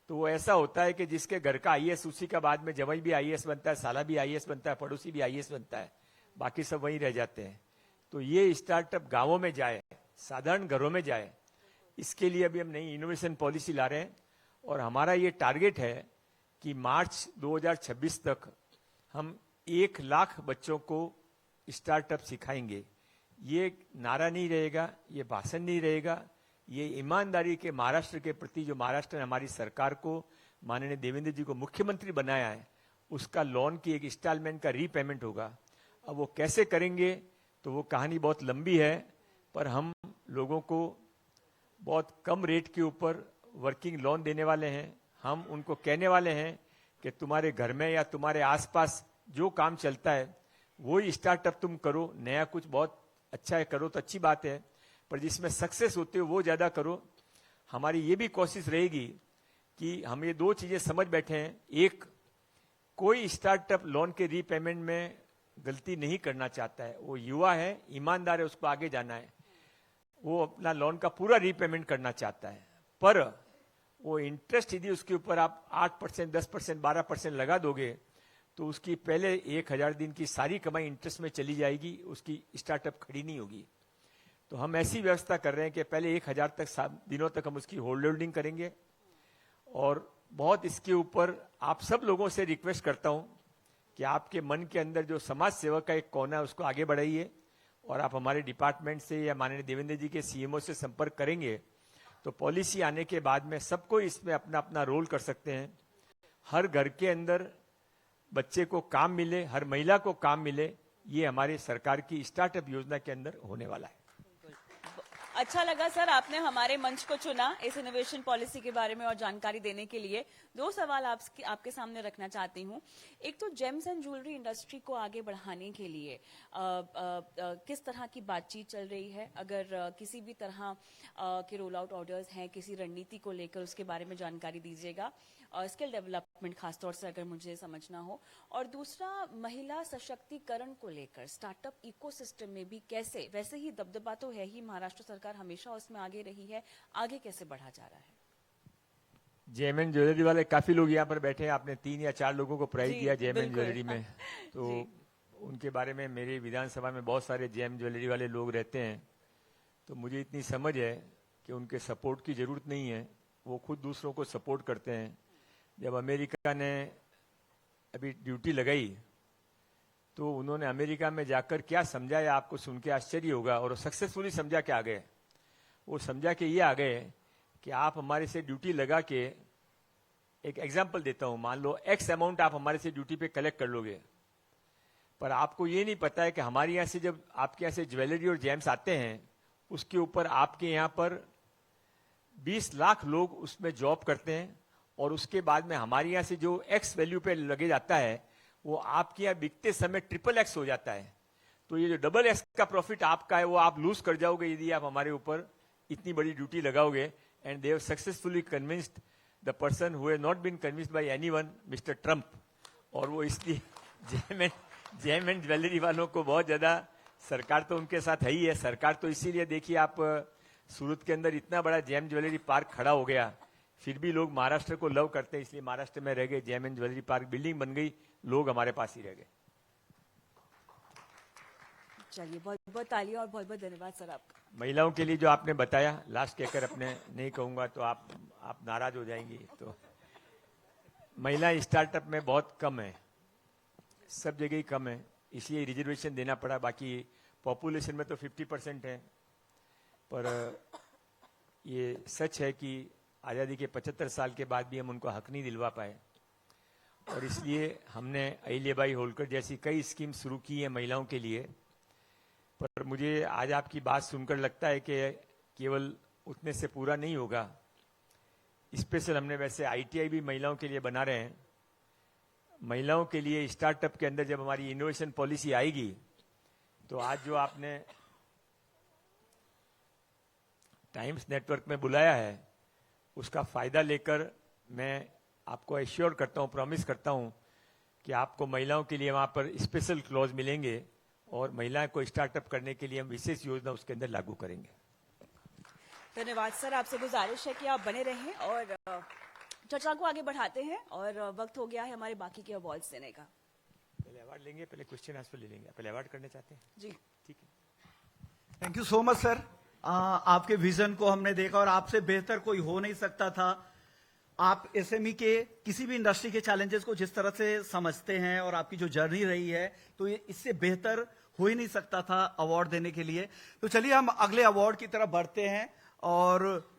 तो वो ऐसा होता है कि जिसके घर का IAS, उसी का बाद में जवाई भी IAS बनता है, साला भी IAS बनता है, पड़ोसी भी IAS बनता है, बाकी सब वहीं रह जाते हैं। तो ये स्टार्टअप गांवों में जाए, साधारण घरों में जाए, इसके लिए अभी हम नई इनोवेशन पॉलिसी ला रहे हैं। और हमारा ये टारगेट है कि मार्च 2026 तक हम 1 लाख बच्चों को स्टार्टअप सिखाएंगे। ये नारा नहीं रहेगा, ये भाषण नहीं रहेगा, ये ईमानदारी के महाराष्ट्र के प्रति, जो महाराष्ट्र ने हमारी सरकार को, माननीय देवेंद्र जी को मुख्यमंत्री बनाया है, उसका लोन की एक इंस्टॉलमेंट का रीपेमेंट होगा। अब वो कैसे करेंगे तो वो कहानी बहुत लंबी है, पर हम लोगों को बहुत कम रेट के ऊपर वर्किंग लोन देने वाले हैं। हम उनको कहने वाले हैं कि तुम्हारे घर में या तुम्हारे आसपास जो काम चलता है वही स्टार्टअप तुम करो, नया कुछ बहुत अच्छा है करो तो अच्छी बात है, पर जिसमें सक्सेस होते हो वो ज्यादा करो। हमारी ये भी कोशिश रहेगी कि हम ये 2 चीजें समझ बैठे हैं। एक, कोई स्टार्टअप लोन के रीपेमेंट में गलती नहीं करना चाहता है, वो युवा है, ईमानदार है, उसको आगे जाना है, वो अपना लोन का पूरा रीपेमेंट करना चाहता है। पर वो इंटरेस्ट यदि उसके ऊपर आप 8%, 10%, 12% लगा दोगे तो उसकी पहले 1000 दिन की सारी कमाई इंटरेस्ट में चली जाएगी, उसकी स्टार्टअप खड़ी नहीं होगी। तो हम ऐसी व्यवस्था कर रहे हैं कि पहले 1000 दिनों तक हम उसकी होल्डिंग करेंगे। और बहुत इसके ऊपर आप सब लोगों से रिक्वेस्ट करता हूं कि आपके मन के अंदर जो समाज सेवा का एक कोना है उसको आगे बढ़ाइए, और आप हमारे डिपार्टमेंट से या माननीय देवेंद्र जी के CMO से संपर्क करेंगे तो पॉलिसी आने के बाद में सबको इसमें अपना अपना रोल कर सकते हैं। हर घर के अंदर बच्चे को काम मिले, हर महिला को काम मिले, ये हमारी सरकार की स्टार्टअप योजना के अंदर होने वाला है। अच्छा लगा सर, आपने हमारे मंच को चुना इस इनोवेशन पॉलिसी के बारे में और जानकारी देने के लिए। 2 सवाल आपके सामने रखना चाहती हूँ। एक तो जेम्स एंड ज्वेलरी इंडस्ट्री को आगे बढ़ाने के लिए किस तरह की बातचीत चल रही है? अगर किसी भी तरह के रोल आउट ऑर्डर्स हैं किसी रणनीति को लेकर, उसके बारे में जानकारी दीजिएगा। स्किल डेवलपमेंट खासतौर से अगर मुझे समझना हो। और दूसरा, महिला सशक्तिकरण को लेकर स्टार्टअप इकोसिस्टम में भी कैसे, वैसे ही दबदबा तो है ही, महाराष्ट्र सरकार हमेशा उसमें आगे रही है, आगे कैसे बढ़ा जा रहा है? जेम एंड ज्वेलरी वाले काफी लोग यहाँ पर बैठे हैं, आपने 3 या 4 लोगों को प्राइज दिया जेम एंड ज्वेलरी में, तो उनके बारे में मेरी विधानसभा में बहुत सारे जेम ज्वेलरी वाले लोग रहते हैं, तो मुझे इतनी समझ है कि उनके सपोर्ट की जरूरत नहीं है, वो खुद दूसरों को सपोर्ट करते हैं। जब अमेरिका ने अभी ड्यूटी लगाई तो उन्होंने अमेरिका में जाकर क्या समझाया आपको सुन के आश्चर्य होगा, और सक्सेसफुली समझा के आ गए। वो समझा के ये आ गए कि आप हमारे से ड्यूटी लगा के, एक एग्जाम्पल देता हूं, मान लो एक्स अमाउंट आप हमारे से ड्यूटी पे कलेक्ट कर लोगे, पर आपको ये नहीं पता है कि हमारे यहाँ से जब आपके यहाँ से ज्वेलरी और जेम्स आते हैं, उसके ऊपर आपके यहाँ पर 20 लाख लोग उसमें जॉब करते हैं, और उसके बाद में हमारे यहाँ से जो एक्स वैल्यू पे लगे जाता है वो आपके यहाँ बिकते समय ट्रिपल एक्स हो जाता है। तो ये जो डबल एक्स का प्रॉफिट आपका है वो आप लूज कर जाओगे यदि आप हमारे ऊपर इतनी बड़ी ड्यूटी लगाओगे। And they have successfully convinced the person who has not been convinced by anyone, mister Trump. और वो इसलिए जेम एंड ज्वेलरी वालों को बहुत ज्यादा, सरकार तो उनके साथ है ही है। सरकार तो इसीलिए देखिए आप सूरत के अंदर इतना बड़ा जेम ज्वेलरी पार्क खड़ा हो गया, फिर भी लोग महाराष्ट्र को लव करते हैं, इसलिए महाराष्ट्र में रह गए। Gem and jewellery park building बन गई, लोग हमारे पास ही रह गए। चलिए, बहुत बहुत तालियां और बहुत बहुत धन्यवाद सर आपका। महिलाओं के लिए जो आपने बताया, लास्ट कहकर अपने नहीं कहूंगा तो आप नाराज हो जाएंगी। तो महिला स्टार्टअप में बहुत कम है, सब जगह ही कम है, इसलिए रिजर्वेशन देना पड़ा। बाकी पॉपुलेशन में तो 50% है, पर ये सच है कि आज़ादी के 75 साल के बाद भी हम उनको हक नहीं दिलवा पाए, और इसलिए हमने अहिल्याबाई होलकर जैसी कई स्कीम शुरू की है महिलाओं के लिए। पर मुझे आज आपकी बात सुनकर लगता है कि केवल उतने से पूरा नहीं होगा। स्पेशल हमने वैसे ITI भी महिलाओं के लिए बना रहे हैं। महिलाओं के लिए स्टार्टअप के अंदर जब हमारी इनोवेशन पॉलिसी आएगी, तो आज जो आपने टाइम्स नेटवर्क में बुलाया है, उसका फायदा लेकर मैं आपको एश्योर करता हूं, प्रॉमिस करता हूं कि आपको महिलाओं के लिए वहां पर स्पेशल क्लॉज मिलेंगे, और महिलाओं को स्टार्टअप करने के लिए हम विशेष योजना उसके अंदर लागू करेंगे। धन्यवाद सर, आपसे गुजारिश है कि आप बने रहें और चर्चा को आगे बढ़ाते हैं। और वक्त हो गया है हमारे बाकी के अवार्ड्स देने का। पहले अवार्ड लेंगे, पहले क्वेश्चन आंसर ले लेंगे। पहले अवार्ड करने चाहते हैं? जी ठीक है। Thank you so much sir. आपके विजन को हमने देखा और आपसे बेहतर कोई हो नहीं सकता था। आप एसएमई के किसी भी इंडस्ट्री के चैलेंजेस को जिस तरह से समझते हैं और आपकी जो जर्नी रही है, तो ये इससे बेहतर हो ही नहीं सकता था अवार्ड देने के लिए। तो चलिए हम अगले अवार्ड की तरफ बढ़ते हैं, और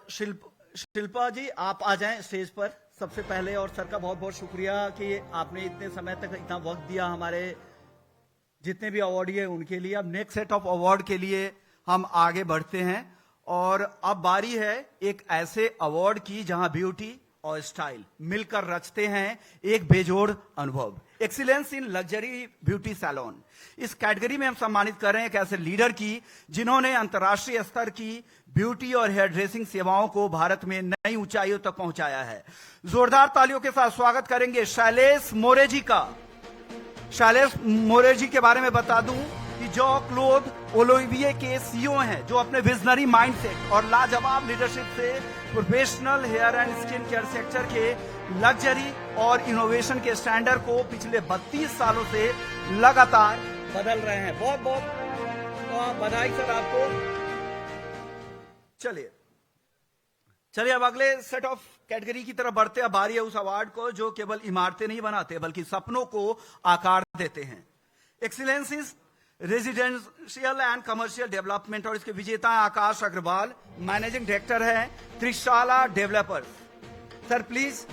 शिल्पा जी आप आ जाएं स्टेज पर सबसे पहले। और सर का बहुत बहुत शुक्रिया कि आपने इतने समय तक इतना वक्त दिया हमारे जितने भी अवार्डी है उनके लिए। अब नेक्स्ट सेट ऑफ अवार्ड के लिए हम आगे बढ़ते हैं, और अब बारी है एक ऐसे अवार्ड की जहां ब्यूटी और स्टाइल मिलकर रचते हैं एक बेजोड़ अनुभव। Excellence in luxury beauty salon, इस कैटेगरी में हम सम्मानित कर रहे हैं एक ऐसे लीडर की जिन्होंने अंतर्राष्ट्रीय स्तर की ब्यूटी और हेयर ड्रेसिंग सेवाओं को भारत में नई ऊंचाइयों तक पहुंचाया है। जोरदार तालियों के साथ स्वागत करेंगे शैलेश मोरे जी का। शैलेश मोरे जी के बारे में बता दूं कि जो क्लोथ ओलिविये के सीईओ हैं, जो अपने विजनरी माइंडसेट और लाजवाब लीडरशिप से professional hair and skin care sector के लग्जरी और इनोवेशन के स्टैंडर्ड को पिछले 32 सालों से लगातार बदल रहे हैं। बहुत बहुत बधाई सर आपको। चलिए अब अगले सेट ऑफ कैटेगरी की तरफ बढ़ते हैं। बारी है उस अवार्ड को जो केवल इमारतें नहीं बनाते बल्कि सपनों को आकार देते हैं। Excellence is residential and commercial development, और इसके विजेता हैं आकाश अग्रवाल, मैनेजिंग डायरेक्टर है Trishala developers. Sir please,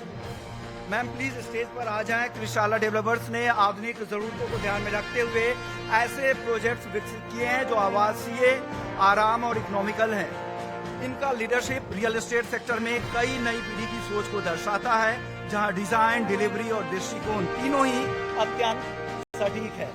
ma'am please stage पर आ जाएं। त्रिशाला डेवलपर्स ने आधुनिक जरूरतों को ध्यान में रखते हुए ऐसे प्रोजेक्ट्स विकसित किए हैं जो आवासीय, आराम और इकोनॉमिकल हैं। इनका लीडरशिप रियल एस्टेट सेक्टर में कई नई पीढ़ी की सोच को दर्शाता है, जहां डिजाइन, डिलीवरी और दृष्टिकोण तीनों ही अत्यंत सटीक है।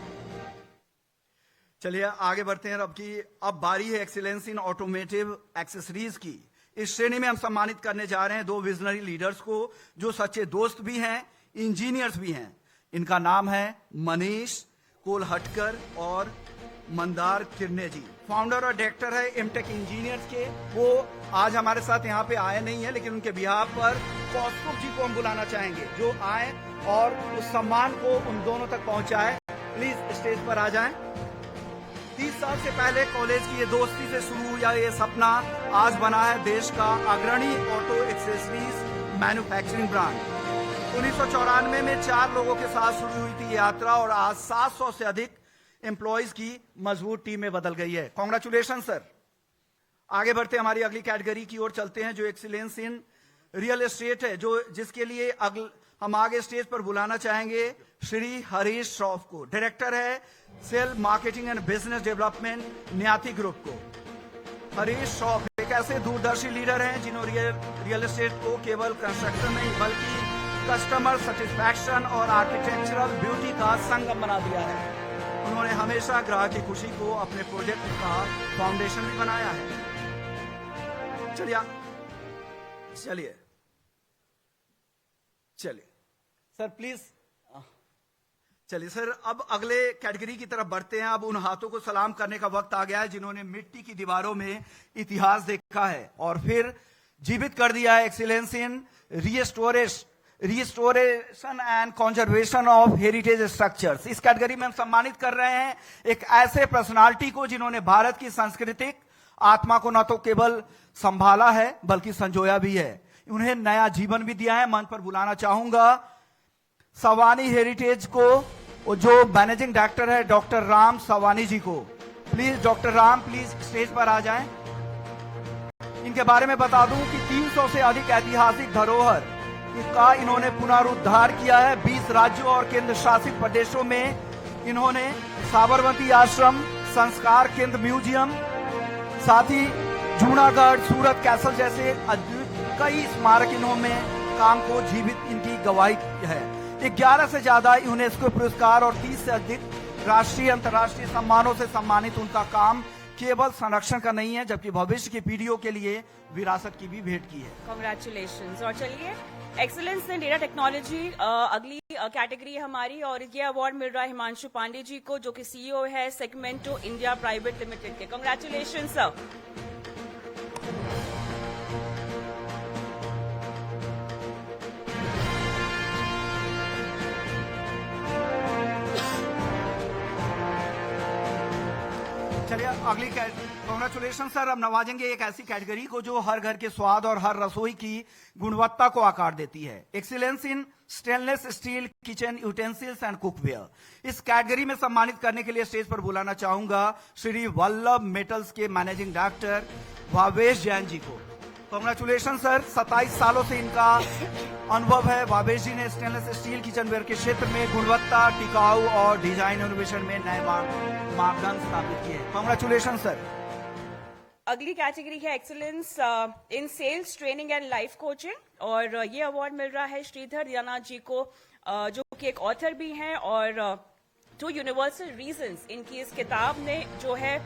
चलिए आगे बढ़ते हैं। अब बारी है एक्सीलेंस इन ऑटोमेटिव एक्सेसरीज की। इस श्रेणी में हम सम्मानित करने जा रहे हैं दो विजनरी लीडर्स को जो सच्चे दोस्त भी हैं, इंजीनियर्स भी हैं। इनका नाम है मनीष कोलहटकर और मंदार किरने जी। फाउंडर और डायरेक्टर है एमटेक इंजीनियर्स के। वो आज हमारे साथ यहाँ पे आए नहीं है, लेकिन उनके बिहाफ पर कौस्तुभ जी को हम बुलाना चाहेंगे जो आए और उस सम्मान को उन दोनों तक पहुंचाए। प्लीज स्टेज पर आ जाएं। 30 साल से पहले कॉलेज की ये दोस्ती से शुरू हुआ ये सपना आज बना है देश का अग्रणी ऑटो एक्सेसरीज मैन्युफैक्चरिंग ब्रांड। 1994 में 4 लोगों के साथ शुरू हुई थी यात्रा और आज 700 से अधिक एम्प्लॉयज की मजबूत टीम में बदल गई है। Congratulation sir. आगे बढ़ते हमारी अगली कैटेगरी की ओर चलते हैं, जो एक्सीलेंस इन रियल एस्टेट है, जो जिसके लिए हम आगे स्टेज पर बुलाना चाहेंगे श्री हरीश श्रॉफ को। डायरेक्टर है sale marketing and business development Nyati group को। हरीश श्रॉफ एक ऐसे दूरदर्शी लीडर हैं जिन्होंने रियल एस्टेट को केवल कंस्ट्रक्शन नहीं बल्कि कस्टमर सेटिस्फैक्शन और आर्किटेक्चरल ब्यूटी का संगम बना दिया है। उन्होंने हमेशा ग्राहक की खुशी को अपने प्रोजेक्ट का फाउंडेशन भी बनाया है। चलिए सर प्लीज चलिए सर, अब अगले कैटेगरी की तरफ बढ़ते हैं। अब उन हाथों को सलाम करने का वक्त आ गया है जिन्होंने मिट्टी की दीवारों में इतिहास देखा है और फिर जीवित कर दिया है। Excellence in restoration and conservation of heritage structures. इस कैटेगरी में हम सम्मानित कर रहे हैं एक ऐसे पर्सनालिटी को जिन्होंने भारत की सांस्कृतिक आत्मा को न तो केवल संभाला है बल्कि संजोया भी है, उन्हें नया जीवन भी दिया है। मंच पर बुलाना चाहूंगा सवानी हेरिटेज को, जो मैनेजिंग डायरेक्टर है डॉक्टर राम सवानी जी को। Please doctor Ram please stage पर आ जाएं। इनके बारे में बता दूं कि 300 से अधिक ऐतिहासिक धरोहर का इन्होंने पुनरुद्धार किया है। 20 राज्यों और केंद्र शासित प्रदेशों में इन्होंने साबरमती आश्रम, संस्कार केंद्र म्यूजियम, साथ ही जूनागढ़, सूरत कैसल जैसे कई स्मारक इन्होंने काम को जीवित इनकी गवाही है। 11 से ज्यादा यूनेस्को पुरस्कार और 30 से अधिक राष्ट्रीय अंतर्राष्ट्रीय सम्मानों से सम्मानित उनका काम केवल संरक्षण का नहीं है जबकि भविष्य की पीढ़ियों के लिए विरासत की भी भेंट की है। कांग्रेचुलेशंस। और चलिए एक्सीलेंस इन डेटा टेक्नोलॉजी अगली कैटेगरी है हमारी, और ये अवार्ड मिल रहा है हिमांशु पांडे जी को, जो कि सीईओ है सेगमेंटो इंडिया प्राइवेट लिमिटेड के। Congratulations sir. चलिए अगली कांग्रेचुलेशन सर। अब नवाजेंगे एक ऐसी कैटेगरी को जो हर घर के स्वाद और हर रसोई की गुणवत्ता को आकार देती है। Excellence in stainless steel kitchen utensils and cookware. इस कैटेगरी में सम्मानित करने के लिए स्टेज पर बुलाना चाहूंगा श्री वल्लभ मेटल्स के मैनेजिंग डायरेक्टर भावेश जैन जी को। Congratulation sir. 27 सालों से इनका अनुभव है। भावेश जी ने स्टेनलेस स्टील किचनवेयर के क्षेत्र में गुणवत्ता, टिकाऊ और डिजाइन इनोवेशन में नए मापदंड स्थापित किए। Congratulation sir. अगली कैटेगरी है excellence in sales training and life coaching, और ये अवार्ड मिल रहा है श्रीधर दियानाथ जी को, जो कि एक ऑथर भी हैं, और टू यूनिवर्सल रीजंस इनकी इस किताब ने जो है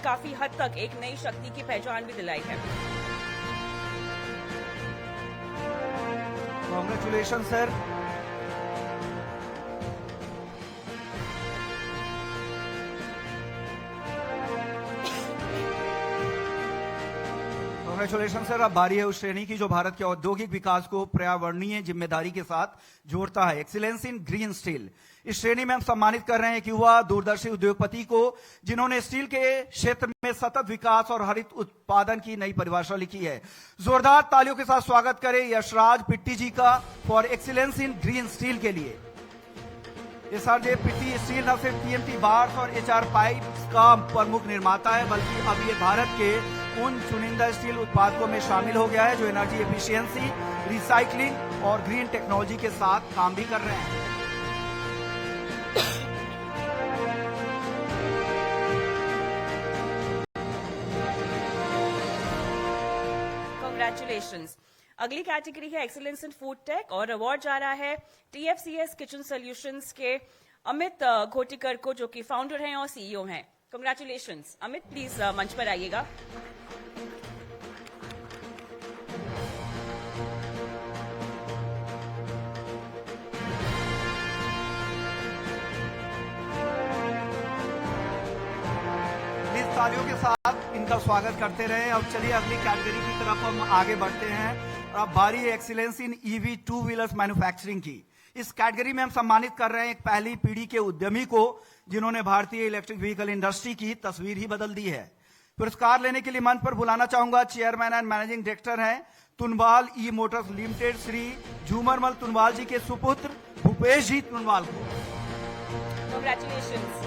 काफी हद तक एक नई शक्ति की पहचान भी दिलाई है। Congratulation sir. Congratulation sir. अब बारी है उस श्रेणी की जो भारत के औद्योगिक विकास को पर्यावरणीय जिम्मेदारी के साथ जोड़ता है। एक्सीलेंस इन ग्रीन स्टील। इस श्रेणी में हम सम्मानित कर रहे हैं एक युवा दूरदर्शी उद्योगपति को जिन्होंने स्टील के क्षेत्र में सतत विकास और हरित उत्पादन की नई परिभाषा लिखी है। जोरदार तालियों के साथ स्वागत करें यशराज पिट्टी जी का for excellence in green steel के लिए। एसआरजे पिट्टी स्टील न सिर्फ टीएमटी बार्स और एचआर पाइप्स का प्रमुख निर्माता है बल्कि अब ये भारत के उन चुनिंदा स्टील उत्पादकों में शामिल हो गया है जो एनर्जी एफिशिएंसी, रिसाइकलिंग और ग्रीन टेक्नोलॉजी के साथ काम भी कर रहे हैं। कांग्रेचुलेशंस। अगली कैटेगरी है एक्सीलेंस इन फूड टेक, और अवार्ड जा रहा है टीएफसीएस किचन सॉल्यूशंस के अमित घोटिकर को, जो कि फाउंडर हैं और सीईओ हैं। कांग्रेचुलेशंस। अमित प्लीज मंच पर आइएगा। तालियों के साथ इनका स्वागत करते रहे। अब चलिए अगली कैटेगरी की तरफ हम आगे बढ़ते हैं। अब बारी है एक्सीलेंस इन ईवी टू व्हीलर्स मैन्युफैक्चरिंग की। इस कैटेगरी में हम सम्मानित कर रहे हैं एक पहली पीढ़ी के उद्यमी को जिन्होंने भारतीय इलेक्ट्रिक व्हीकल इंडस्ट्री की तस्वीर ही बदल दी है। पुरस्कार लेने के लिए मंच पर बुलाना चाहूंगा चेयरमैन एंड मैनेजिंग डायरेक्टर हैं तुनवाल ई मोटर्स लिमिटेड श्री झूमरमल तुनवाल जी के सुपुत्र भूपेश जी तुनवाल को। कांग्रेचुलेशंस।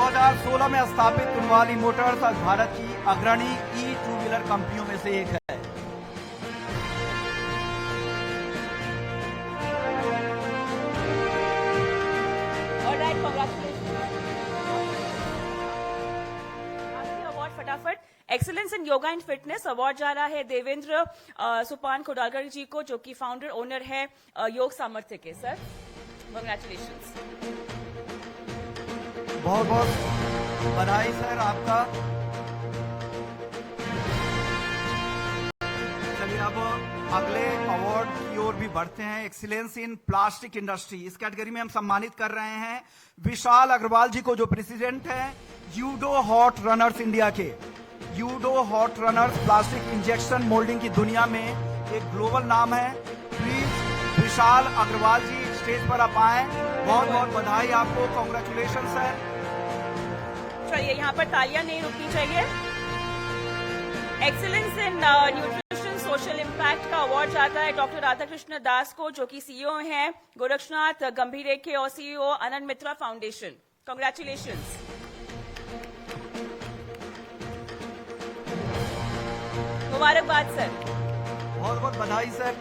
2016 में स्थापित कुंडवाली मोटर्स आज भारत की अग्रणी टू व्हीलर कंपनियों में से एक है। Alright, congratulation. आखिरी अवार्ड फटाफट। Excellence in yoga and fitness award जा रहा है देवेंद्र सुपान खोडालकर जी को, जो कि फाउंडर ओनर है योग सामर्थ्य के। Sir, congratulations. बहुत बहुत बधाई सर आपका। चलिए अब अगले अवार्ड की ओर भी बढ़ते हैं। एक्सीलेंस इन प्लास्टिक इंडस्ट्री, इस कैटेगरी में हम सम्मानित कर रहे हैं विशाल अग्रवाल जी को, जो प्रेसिडेंट हैं यूडो हॉट रनर्स इंडिया के। Yudo hot runners plastic injection moulding की दुनिया में एक ग्लोबल नाम है। प्लीज विशाल अग्रवाल जी स्टेज पर आप आए। बहुत बहुत बधाई आपको, कांग्रेचुलेशन सर। चलिए, यहाँ पर तालियां नहीं रुकनी चाहिए। Excellence in nutrition social impact का अवार्ड जाता है डॉक्टर राधाकृष्ण दास को, जो कि सीईओ हैं गोरक्षनाथ गंभीरे के और सीईओ आनंद मित्रा फाउंडेशन। कांग्रेचुलेशंस। मुबारकबाद सर। बहुत बहुत बधाई सर।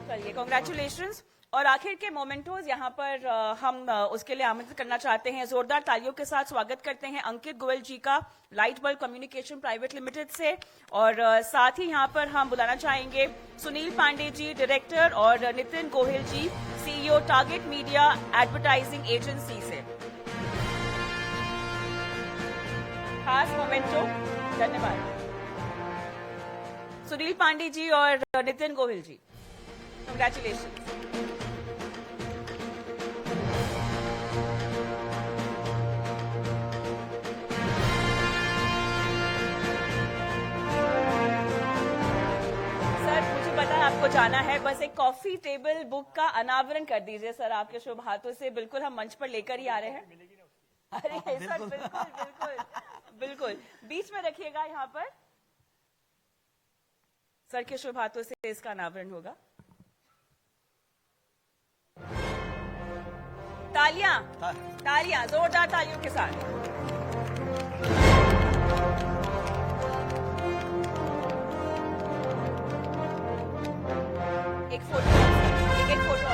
चलिए, कांग्रेचुलेशंस। और आखिर के मोमेंटोज यहाँ पर हम उसके लिए आमंत्रित करना चाहते हैं। जोरदार तालियों के साथ स्वागत करते हैं अंकित गोयल जी का, light bulb communication private limited से। और साथ ही यहाँ पर हम बुलाना चाहेंगे सुनील पांडे जी, डायरेक्टर, और Nitin Gohil ji, CEO target media advertising agency से। खास मोमेंटो। धन्यवाद सुनील पांडे जी और नितिन गोहिल जी, कंग्रेचुलेशन। आपको जाना है, बस एक कॉफी टेबल बुक का अनावरण कर दीजिए सर आपके शुभ हाथों से। बिल्कुल हम मंच पर लेकर ही आ रहे हैं। अरे सर, बिल्कुल बिल्कुल बिल्कुल बीच में रखिएगा यहाँ पर। सर के शुभ हाथों से इसका अनावरण होगा। तालियां, तालियां, जोरदार तालियों के साथ। एक फोटो, एक फोटो।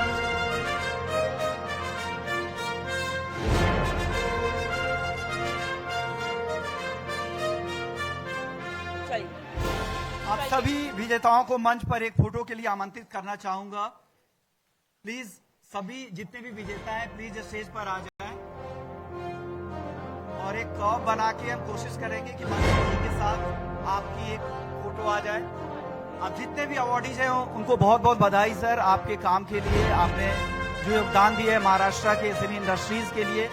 चलिए, आप सभी विजेताओं को मंच पर एक फोटो के लिए आमंत्रित करना चाहूंगा। प्लीज सभी जितने भी विजेता हैं प्लीज स्टेज पर आ जाएं और एक कर्व बना के हम कोशिश करेंगे कि मंत्री जी के साथ आपकी एक फोटो आ जाए। आप जितने भी अवार्डीज हैं उनको बहुत बहुत बधाई सर आपके काम के लिए, आपने जो योगदान दिया है महाराष्ट्र के एसएमई इंडस्ट्रीज के लिए।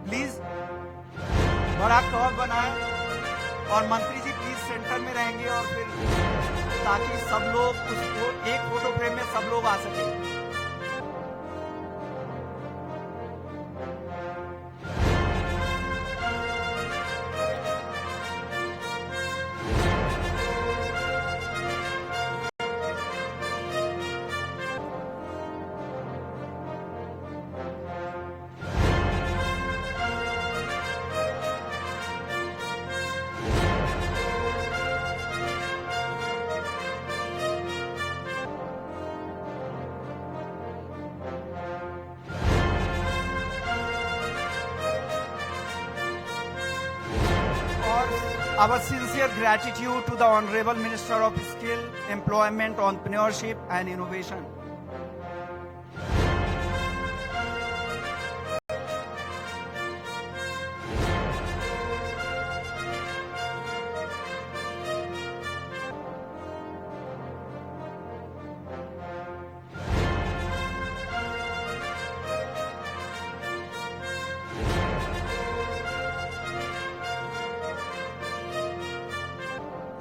प्लीज बड़ा कर्व बनाएं और मंत्री जी प्लीज सेंटर में रहेंगे और फिर ताकि सब लोग उसको एक फोटो फ्रेम में सब लोग आ सकें। Our sincere gratitude to the Honorable Minister of Skill, Employment, Entrepreneurship and Innovation.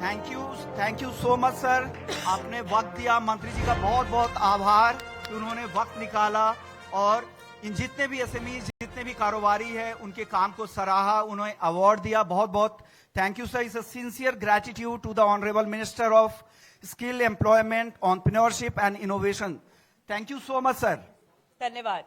Thank you so much sir. आपने वक्त दिया, मंत्री जी का बहुत बहुत आभार कि उन्होंने वक्त निकाला और इन जितने भी एसएमई, जितने भी कारोबारी हैं, उनके काम को सराहा, उन्हें अवार्ड दिया। बहुत बहुत thank you sir. It's a sincere gratitude to the honourable minister of skill employment, entrepreneurship and innovation. Thank you so much sir. धन्यवाद।